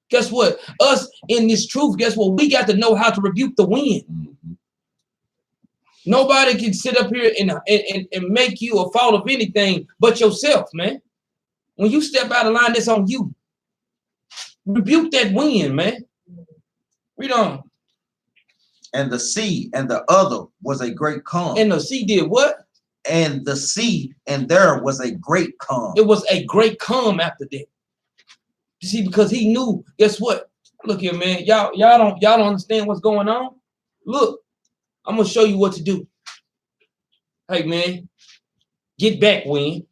Guess what? Us in this truth, guess what? We got to know how to rebuke the wind. Nobody can sit up here and make you a fault of anything but yourself, man. When you step out of line, that's on you. Rebuke that wind, man. Read on. And the sea and the other was a great calm. And the sea did what? And the sea and there was a great calm. It was a great calm after that. You see, because he knew, guess what? Look here, man. Y'all don't understand what's going on. Look, I'm gonna show you what to do. Hey, man, get back, wind.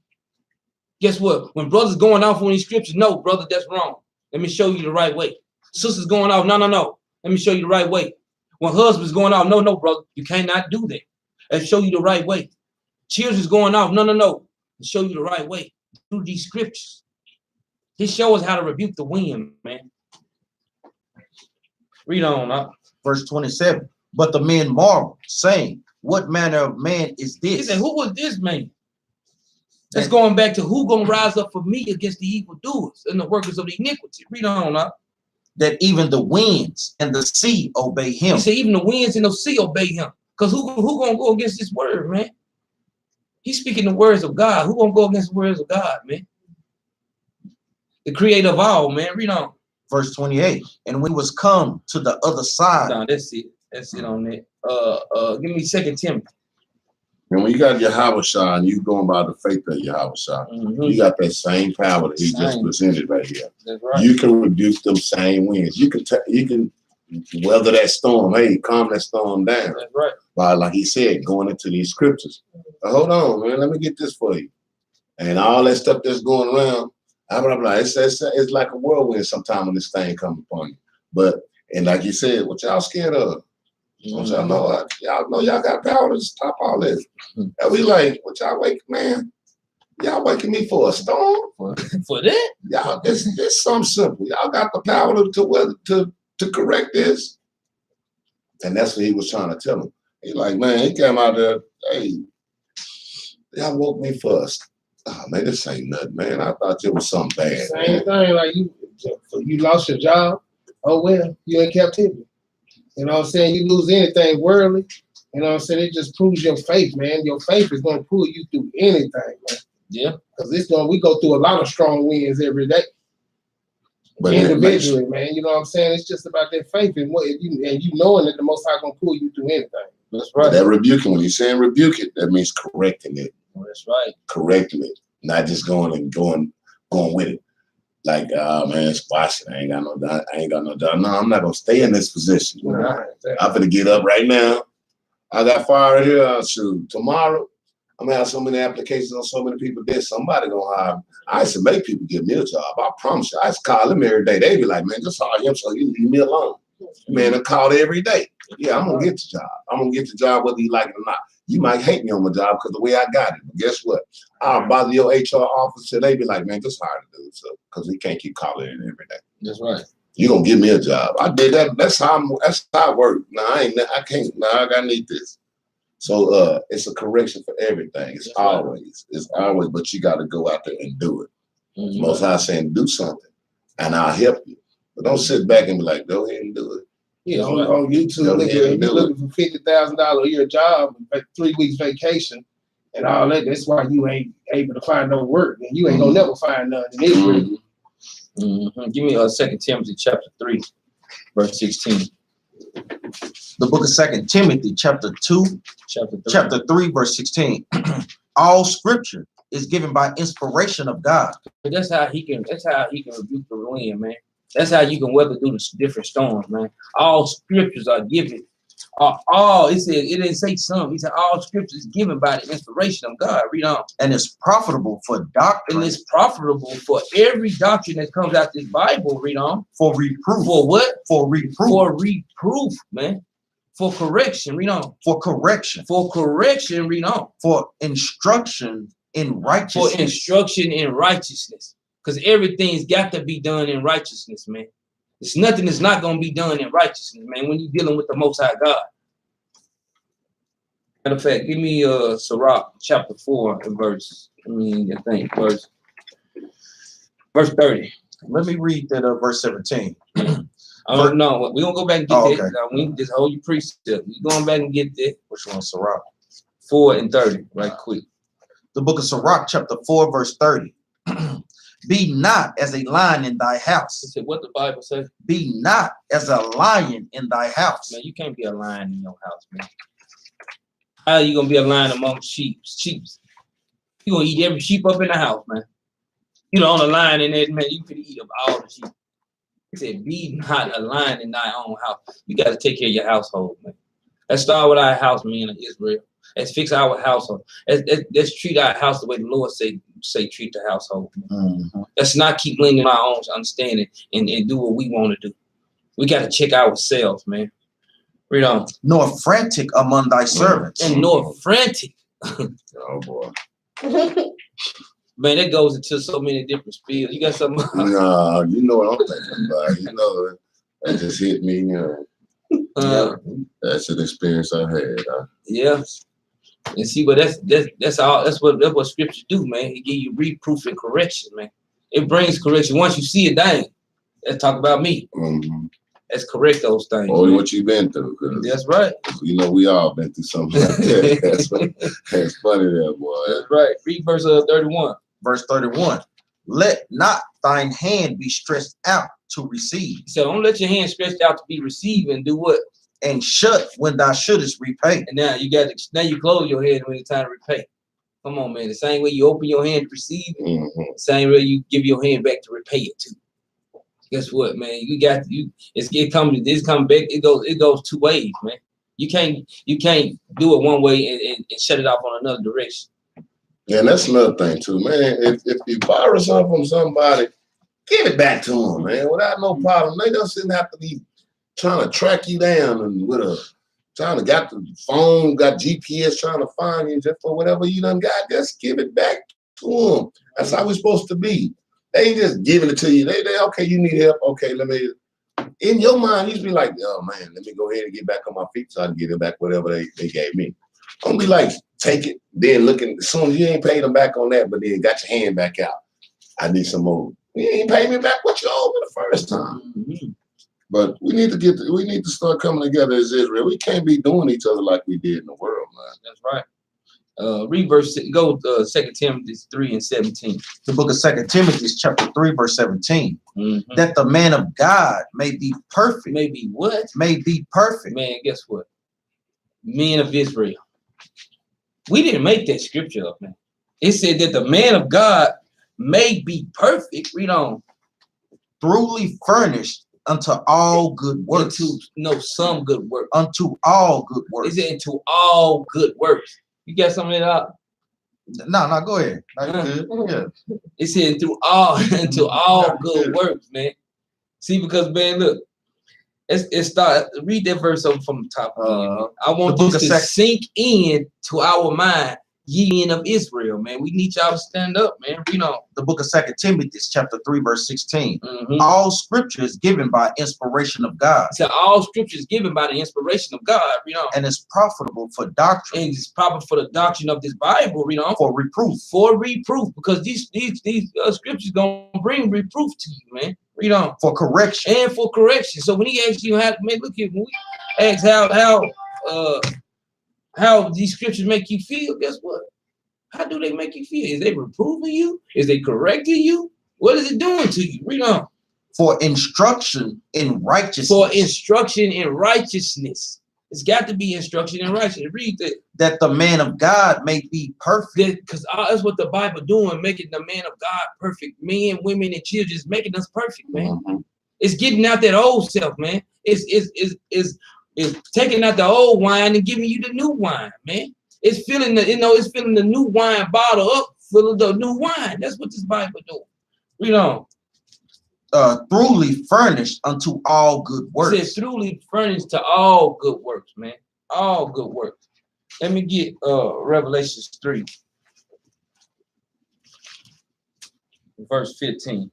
Guess what? When brothers going off on these scriptures, no, brother, that's wrong. Let me show you the right way. Sisters going off, no. Let me show you the right way. When husbands going off, no, brother, you cannot do that. And show you the right way. Children's going off, no. And show you the right way through these scriptures. He shows us how to rebuke the wind, man. Read on, huh? Verse 27. But the men marveled, saying, what manner of man is He this? said, who was this man? That's going back to who gonna rise up for me against the evildoers and the workers of the iniquity. Read on, huh? That even the winds and the sea obey him. He said, even the winds and the sea obey him. Because who gonna go against this word, man? He's speaking the words of God. Who gonna go against the words of God, man? The creator of all, man. Read on. Verse 28. And when he was come to the other side. No, that's it. That's it on that. Give me 2 Timothy. And when you got Yahushua and you going by the faith of Yahushua, you got that same power that he just presented right here. That's right. You can reduce them same winds. You can weather that storm. Hey, calm that storm down. That's right. By, like he said, going into these scriptures. But hold on, man. Let me get this for you. And all that stuff that's going around, blah, blah, blah. It's like a whirlwind sometime when this thing comes upon you. But, and like you said, what y'all scared of? Don't y'all know? Y'all know y'all got power to stop all this. And we like, what y'all wake, man? Y'all waking me for a storm? For that? Y'all, this something simple. Y'all got the power to correct this. And that's what he was trying to tell him. He like, man, he came out there, hey, y'all woke me first. Oh, man, this ain't nothing, man. I thought it was something bad. Same thing, like you lost your job. Oh well, you in captivity. You know what I'm saying? You lose anything worldly, You know what I'm saying? It just proves your faith, man. Your faith is gonna pull you through anything, man. Yeah. Because we go through a lot of strong winds every day. But Individually, man. You know what I'm saying? It's just about that faith and you knowing that the Most High gonna pull you through anything. That's But right. that rebuking, when you're saying rebuke it, that means correcting it. That's right. Correcting it. Not just going with it. Like, man, squash it. I ain't got no job. No, I'm not gonna stay in this position. You know, exactly. I'm gonna get up right now. I got fired here. Shoot, tomorrow I'm gonna have so many applications on so many people. There's somebody gonna hire me. I used to make people give me a job. I promise you. I used to call them every day. They be like, man, just hire him so you leave me alone. Man, I called every day. Yeah, I'm gonna get the job. I'm gonna get the job whether you like it or not. You might hate me on my job because the way I got it. But guess what? I'll bother your HR officer. They be like, man, just hire the dude, so because he can't keep calling in every day. That's right. You gonna give me a job? I did that. That's how I work. No, I can't. No, I need this. So it's a correction for everything. It's always, but you got to go out there and do it. Mhm. Most High saying do something, and I'll help you. But don't sit back and be like, go ahead and do it. You know, on YouTube, you're looking for $50,000 a year job, 3 weeks vacation, and all that. That's why you ain't able to find no work, and you ain't gonna never find none in Israel. Mm-hmm. Give me 2 Timothy chapter 3, verse 16. The book of 2 Timothy, chapter 2, chapter 3, verse 16. All scripture is given by inspiration of God. That's how he can rebuke the wind, man. That's how you can weather through the different storms, man. All scriptures are given. It said, it didn't say some. He said all scripture is given by the inspiration of God. Read on. And it's profitable for doctrine. And it's profitable for every doctrine that comes out this Bible. Read on. For reproof. For what? For reproof. For reproof, man. For correction. Read on. For correction. For correction. Read on. For instruction in righteousness. For instruction in righteousness. Because everything's got to be done in righteousness, man. There's nothing that's not going to be done in righteousness, man, when you're dealing with the Most High God. Matter of fact, give me Sirach chapter 4 and verse 30. Let me read that verse 17. I don't know. We're going to go back and get okay. that. Now, we just hold your precept. We're going back and get that. Which one, Sirach? 4 and 30, right quick. The book of Sirach, chapter 4, verse 30. Be not as a lion in thy house. It said, what the Bible says? Be not as a lion in thy house. Man, you can't be a lion in your house, man. How are you going to be a lion among sheep? You're going to eat every sheep up in the house, man. You know, on a lion in there, man, you could eat up all the sheep. It said, be not a lion in thy own house. You got to take care of your household, man. Let's start with our house, man, in Israel. Let's fix our household. Let's treat our house the way the Lord say treat the household. Mm-hmm. Let's not keep leaning on our own understanding and do what we want to do. We got to check ourselves, man. Read on. Nor frantic among thy servants. And nor frantic. Oh boy. Man, that goes into so many different spills. You got something? No, you know what I'm thinking about. You know, that just hit me. You know, that's an experience I had. Yeah. And see, but that's all. That's what scriptures do, man. It give you reproof and correction, man. It brings correction. Once you see it, dang. Let's talk about me. Mm-hmm. Let's correct those things. Or what you've been through. That's right. You know, we all been through something like that. That's funny there, boy. That's right. Read verse 31. Verse 31. Let not thine hand be stretched out to receive. So don't let your hand stretched out to be receiving. Do what? And shut when thou shouldest repay. And now you close your hand when it's time to repay. Come on, man. The same way you open your hand to receive it, the same way you give your hand back to repay it too. Guess what, man? It comes back. It goes two ways, man. You can't do it one way and shut it off on another direction. Yeah, and that's another thing too, man. If you borrow something from somebody, give it back to them, man, without no problem. They don't have to be trying to track you down and got the phone, got GPS trying to find you just for whatever you done got. Just give it back to them. That's how we're supposed to be. They ain't just giving it to you. They okay, you need help. Okay, let me. In your mind, you should be like, oh man, let me go ahead and get back on my feet so I can get it back whatever they gave me. Don't be like, take it, then looking, as soon as you ain't paid them back on that, but then got your hand back out. I need some more. You ain't paid me back what you owed me the first time. Mm-hmm. But we need to start coming together as Israel. We can't be doing each other like we did in the world, man. That's right. Read verse. Go 2 Timothy 3:17. The book of 2 Timothy, chapter 3, verse 17. Mm-hmm. That the man of God may be perfect. Maybe what? May be perfect. Man, guess what? Men of Israel. We didn't make that scripture up, man. It said that the man of God may be perfect. Read on. Truly furnished unto all good works. Some good work. Unto all good works. Is it into all good works? You got something that No, go ahead. Yeah. It said into all good works, man. See, because man, look, let's start. Read that verse over from the top. I want this to sink in to our mind, ye men of Israel, man. We need y'all to stand up, man. You know, the book of 2 Timothy, chapter 3, verse 16. Mm-hmm. All scripture is given by inspiration of God. So all scripture is given by the inspiration of God, you know. And it's profitable for doctrine. And it's proper for the doctrine of this Bible, you know. For reproof. For reproof. Because these scriptures gonna bring reproof to you, man. You know. For correction. And for correction. So when he asks you how, man, look at when we ask how these scriptures make you feel, guess what? How do they make you feel? Is they reproving you? Is they correcting you? What is it doing to you? Read on. For instruction in righteousness. For instruction in righteousness. It's got to be instruction in righteousness. Read that. That the man of God may be perfect. Because that's what the Bible doing, making the man of God perfect. Men, women, and children is making us perfect, man. Mm-hmm. It's getting out that old self, man. It's taking out the old wine and giving you the new wine, man. It's filling it's filling the new wine bottle up, full of the new wine. That's what this Bible doing. You know. Truly furnished unto all good works. It says truly furnished to all good works, man. All good works. Let me get Revelations 3, verse 15.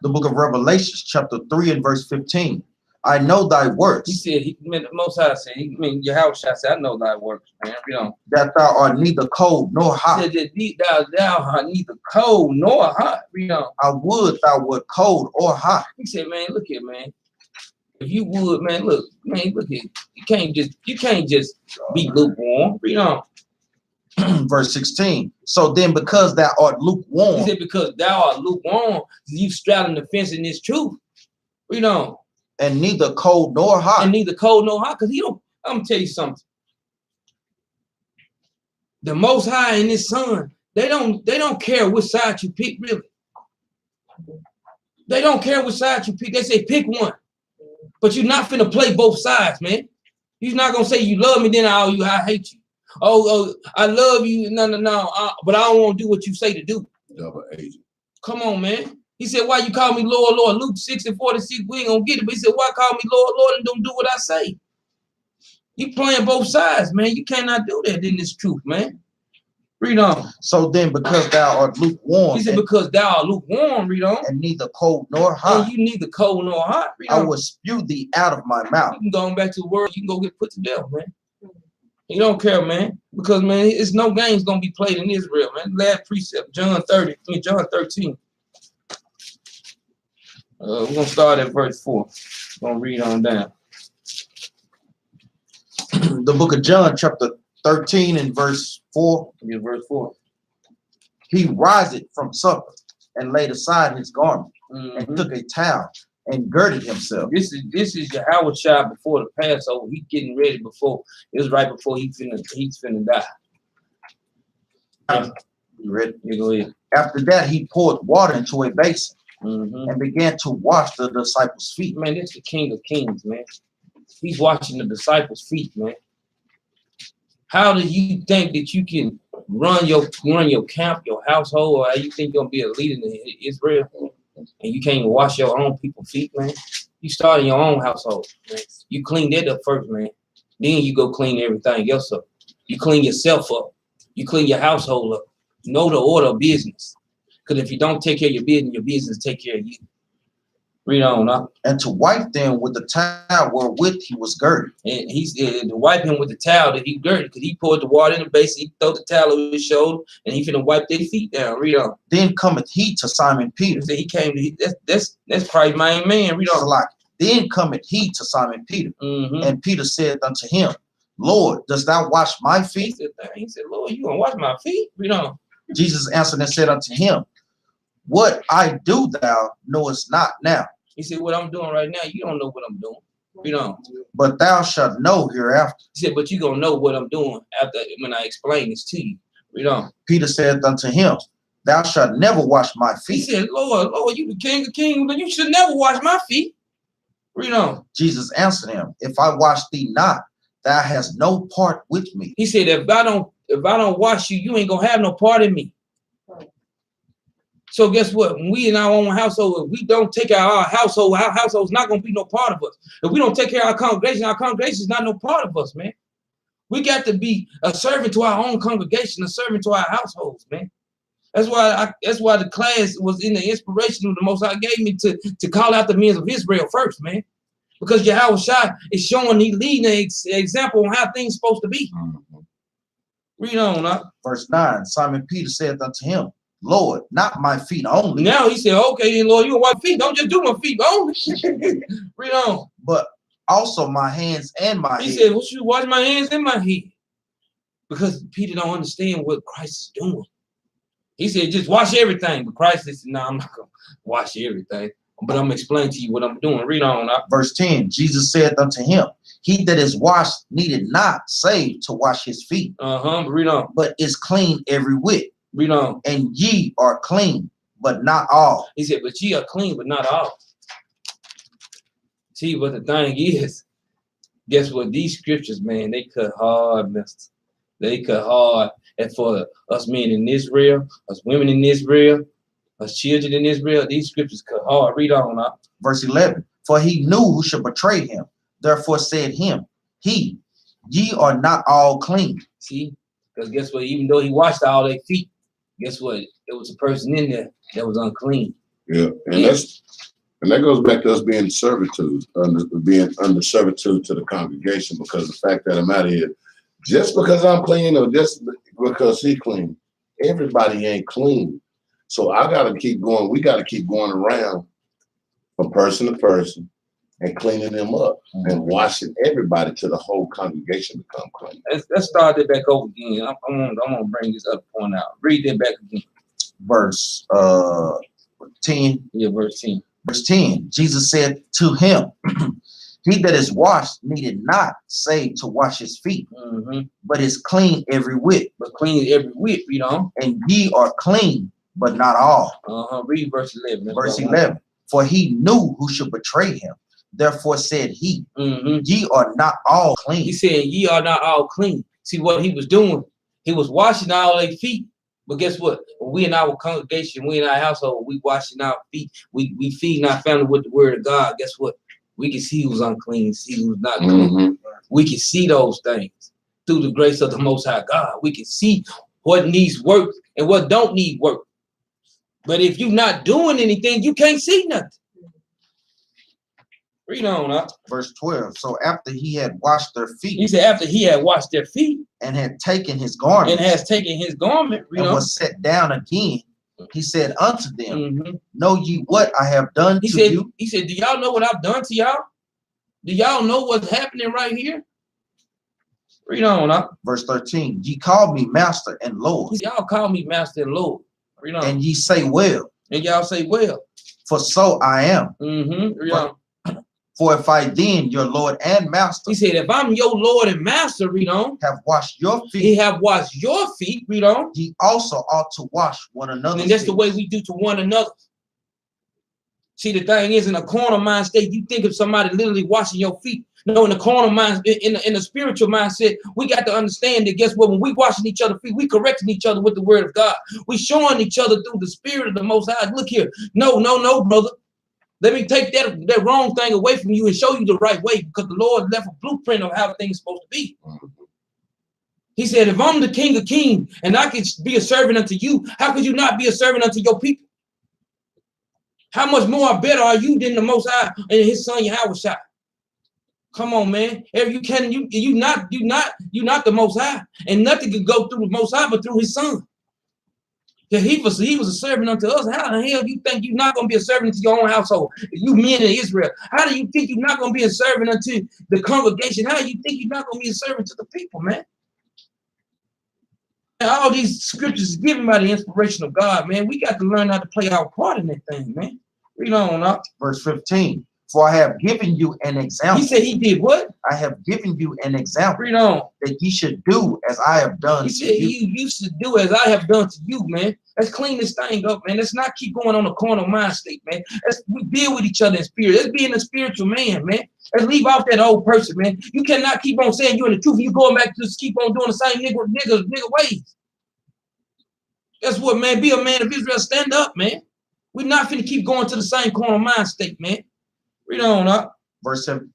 The book of Revelations, chapter 3 and verse 15. I know thy works. He said, the Most High said, Yahweh said, I know thy works, man. You know. That thou art neither cold nor hot. He said that thou art neither cold nor hot. You know. I would thou wert cold or hot. He said, man, look here, man. If you would, man, look here. You can't just be lukewarm. You know. Verse 16. So then, because thou art lukewarm. He said, because thou art lukewarm, you straddling the fence in this truth. You know. And neither cold nor hot. And neither cold nor hot. Because I'm gonna tell you something. The Most High and His Son, they don't care which side you pick, really. They don't care which side you pick. They say pick one. But you're not finna play both sides, man. You're not gonna say you love me, then I hate you. Oh, I love you. No. But I don't want to do what you say to do. Double agent. Come on, man. He said, why you call me Lord, Lord? Luke 6 and 46, we ain't gonna get it. But he said, why call me Lord, Lord, and don't do what I say? You playing both sides, man. You cannot do that in this truth, man. Read on. So then, because thou art lukewarm. He said, because thou art lukewarm, read on. And neither cold nor hot. And you neither cold nor hot. Read on. I will spew thee out of my mouth. You can go back to the world, you can go get put to death, man. You don't care, man. Because, man, it's no games gonna be played in Israel, man. Last precept, John 13. We're going to start at verse 4. We're going to read on down. The book of John, chapter 13 and verse 4. Yeah, verse 4. He riseth from supper and laid aside his garment and took a towel and girded himself. This is Yahweh Shai before the Passover. He's getting ready before. It was right before he's finna die. You ready? Yeah, go ahead. After that, he poured water into a basin. Mm-hmm. And began to wash the disciples' feet. Man, this is the King of Kings, man. He's washing the disciples' feet, man. How do you think that you can run your camp, your household, or how you think you're gonna be a leader in Israel, and you can't even wash your own people's feet, man? You start in your own household, man. You clean that up first, man. Then you go clean everything else up. You clean yourself up. You clean your household up. Know the order of business. Because if you don't take care of your business take care of you. Read on, huh? And to wipe them with the towel wherewith he was girded. And he's to wipe him with the towel that he girded, because he poured the water in the basin, he threw the towel over his shoulder, and he finna wipe their feet down. Read on. Then cometh he to Simon Peter. He came to that's Christ's main man. Read on. Then cometh he to Simon Peter, Mm-hmm. and Peter said unto him, Lord, dost thou wash my feet? He said, Lord, you gonna wash my feet? You know. Jesus answered and said unto him, what I do thou knowest not now, He said, what I'm doing right now, you don't know what I'm doing. You know. but thou shalt know hereafter. He said, but you gonna know what I'm doing after when I explain this to you. You know. Peter said unto him, thou shalt never wash my He feet. said, Lord, you the King of Kings, but you should never wash my feet. You know. Jesus answered him, if I wash thee not, thou hast no part with me. He said, if I don't wash you, you ain't gonna have no part in me. So guess what? When we in our own household, if we don't take care of our household's not gonna be no part of us. If we don't take care of our congregation is not no part of us, man. We got to be a servant to our own congregation, a servant to our households, man. That's why the class was in the inspiration of the Most High gave me to call out the men of Israel first, man. Because Yahweh Shai is showing, he leading an example on how things supposed to be. Read on, huh? Verse 9, Simon Peter said unto him, Lord, not my feet only, Now he said, okay, then Lord, you wash feet. Don't just do my feet only. Read on. but also my hands and my He head. said, what you wash my hands and my head? Because Peter don't understand what Christ is doing. He said, just wash everything. But Christ said, no, I'm not going to wash everything. But I'm going to explain to you what I'm doing. Read on. Verse 10, Jesus said unto him, he that is washed needed not save to wash his feet, Read on. but is clean every whit. Read on. And ye are clean, but not all. He said, but ye are clean, but not all. See, but the thing is, guess what? These scriptures, man, they cut hard, mister. They cut hard. And for us men in Israel, us women in Israel, us children in Israel, these scriptures cut hard. Read on. Verse 11, for he knew who should betray him. Therefore said him, ye are not all clean. See, because guess what? Even though he washed all their feet, guess what? There was a person in there that was unclean. Yeah, and that goes back to us being servitude, being under servitude to the congregation, because the fact of the matter is, just because I'm clean or just because he clean, everybody ain't clean. So I gotta keep going. We gotta keep going around from person to person and cleaning them up and washing everybody till the whole congregation become clean. Let's start that back over again. I'm gonna bring this other point out. Read that back again. Verse 10. Yeah, verse 10. Verse 10, Jesus said to him, he that is washed needed not save to wash his feet, but is clean every whit. But clean every whit, you know. And ye are clean, but not all. Read verse 11. That's Verse what I 11, for he knew who should betray him. Therefore said he, ye are not all clean. He said, ye are not all clean. See what he was doing? He was washing all their feet. But guess what? When we in our congregation, we in our household, we washing our feet. We feeding our family with the word of God. Guess what? We can see who's unclean, see who's not clean. We can see those things through the grace of the Most High God. We can see what needs work and what don't need work. But if you're not doing anything, you can't see nothing. Read on. Verse 12, so after he had washed their feet, He said after he had washed their feet and had taken his garment, and has taken his garment, and was set down again, he said unto them, Mhm. know ye what I have done He to said, you? do y'all know what I've done to y'all? Do y'all know what's happening right here? Read on. Verse 13, ye call me master and Lord, He said, y'all call me master and Lord. Read on. and ye say well, And y'all say, well. for so I am. Read on. For if I then, your Lord and master, He said, if I'm your Lord and master, read on, have washed your he feet, have washed your feet, read on. ye also ought to wash one another's And that's feet. the way we do to one another. See, the thing is, in a carnal mind state, you think of somebody literally washing your feet. No, in the carnal mind, in the spiritual mindset, we got to understand that, guess what? When we washing each other's feet, we correcting each other with the word of God. We showing each other through the spirit of the Most High. Look here. No, brother. Let me take that wrong thing away from you and show you the right way, because the Lord left a blueprint of how things supposed to be. He said, if I'm the King of Kings and I can be a servant unto you, how could you not be a servant unto your people? How much more better are you than the Most High and his son Yahweh Shai? Come on, man. If you not the Most High, and nothing can go through the Most High but through his son. Yeah, he was a servant unto us. How the hell you think you're not gonna be a servant to your own household? You men in Israel, how do you think you're not gonna be a servant unto the congregation? How do you think you're not gonna be a servant to the people, man? And all these scriptures is given by the inspiration of God, man. We got to learn how to play our part in that thing, man. Read on up. Verse 15. For I have given you an example. He said he did what? I have given you an example Read on. that ye should do as I have done He to said you. you used to do as I have done to you, man. Let's clean this thing up, man. Let's not keep going on the corner mind state, man. Let's deal with each other in spirit. Let's be in a spiritual man, man. Let's leave out that old person, man. You cannot keep on saying you're in the truth. You going back to just keep on doing the same nigga ways. That's what, man. Be a man of Israel. Stand up, man. We're not finna keep going to the same corner mind state, man. Read on up. Verse 7.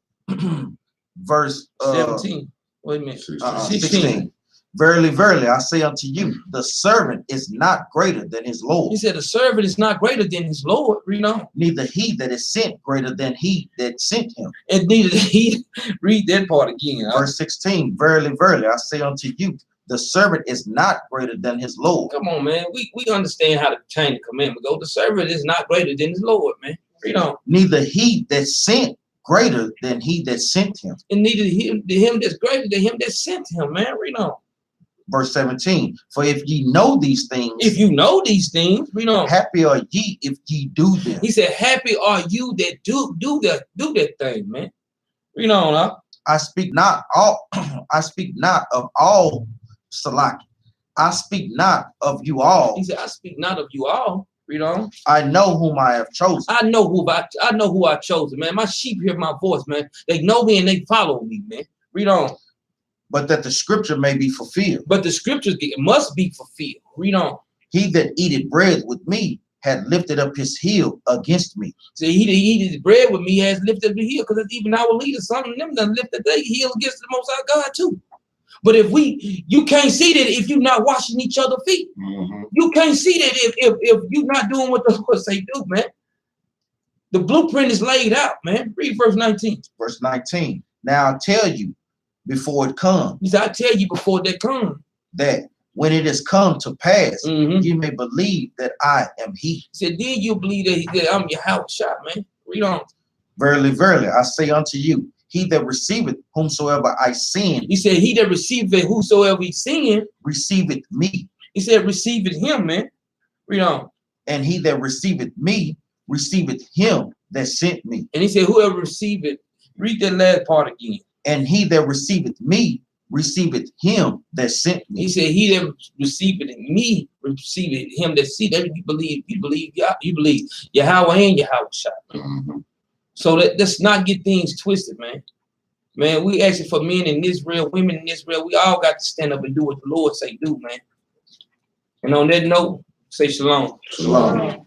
Verse 17. Wait a minute. 16. Verily, verily, I say unto you, the servant is not greater than his Lord. He said the servant is not greater than his Lord. Read on. Neither he that is sent greater than he that sent him. And neither he read that part again. Verse 16. Verily, verily, I say unto you, the servant is not greater than his Lord. Come on, man. We understand how to change the commandment go. The servant is not greater than his Lord, man. Read on. Neither he that sent greater than he that sent him. And neither him that's greater than him that sent him, man. Read on. Verse 17. For if ye know these things, If you know these things, read on. happy are ye if ye do them. He said, happy are you that do that thing, man. Read on, huh? I speak not all I speak not of all Salaki. I speak not of you all. He said, I speak not of you all. Read on. I know whom I have chosen. I know who I chosen, man. My sheep hear my voice, man. They know me and they follow me, man. Read on. But that the scripture may be fulfilled. But the scriptures must be fulfilled. Read on. He that eateth bread with me had lifted up his heel against me. See, he that eateth bread with me has lifted up the heel, because even our leaders, some of them done lifted their heel against the Most High God too. But you can't see that if you're not washing each other's feet. Mm-hmm. You can't see that if you're not doing what the Lord say do, man. The blueprint is laid out, man. Read verse 19. Verse 19. Now I tell you before it come, He said, I tell you before they come. that when it is come to pass, Mhm. you may believe that I am he. He said, then you believe that I'm your house shot, man. Read on. Verily, verily, I say unto you, he that receiveth whomsoever I send, He said, he that receiveth whosoever he's seeing, receiveth me. he said, receiveth him, man. Read on. And he that receiveth me, receiveth him that sent me. And he said, whoever receiveth, read that last part again. And he that receiveth me, receiveth him that sent He me. said, he that receiveth me, receiveth him that see that you believe Yahweh and Yahweh shot. Mm-hmm. So let's not get things twisted, man. Man, we asking for men in Israel, women in Israel. We all got to stand up and do what the Lord say do, man. And on that note, say shalom. Shalom.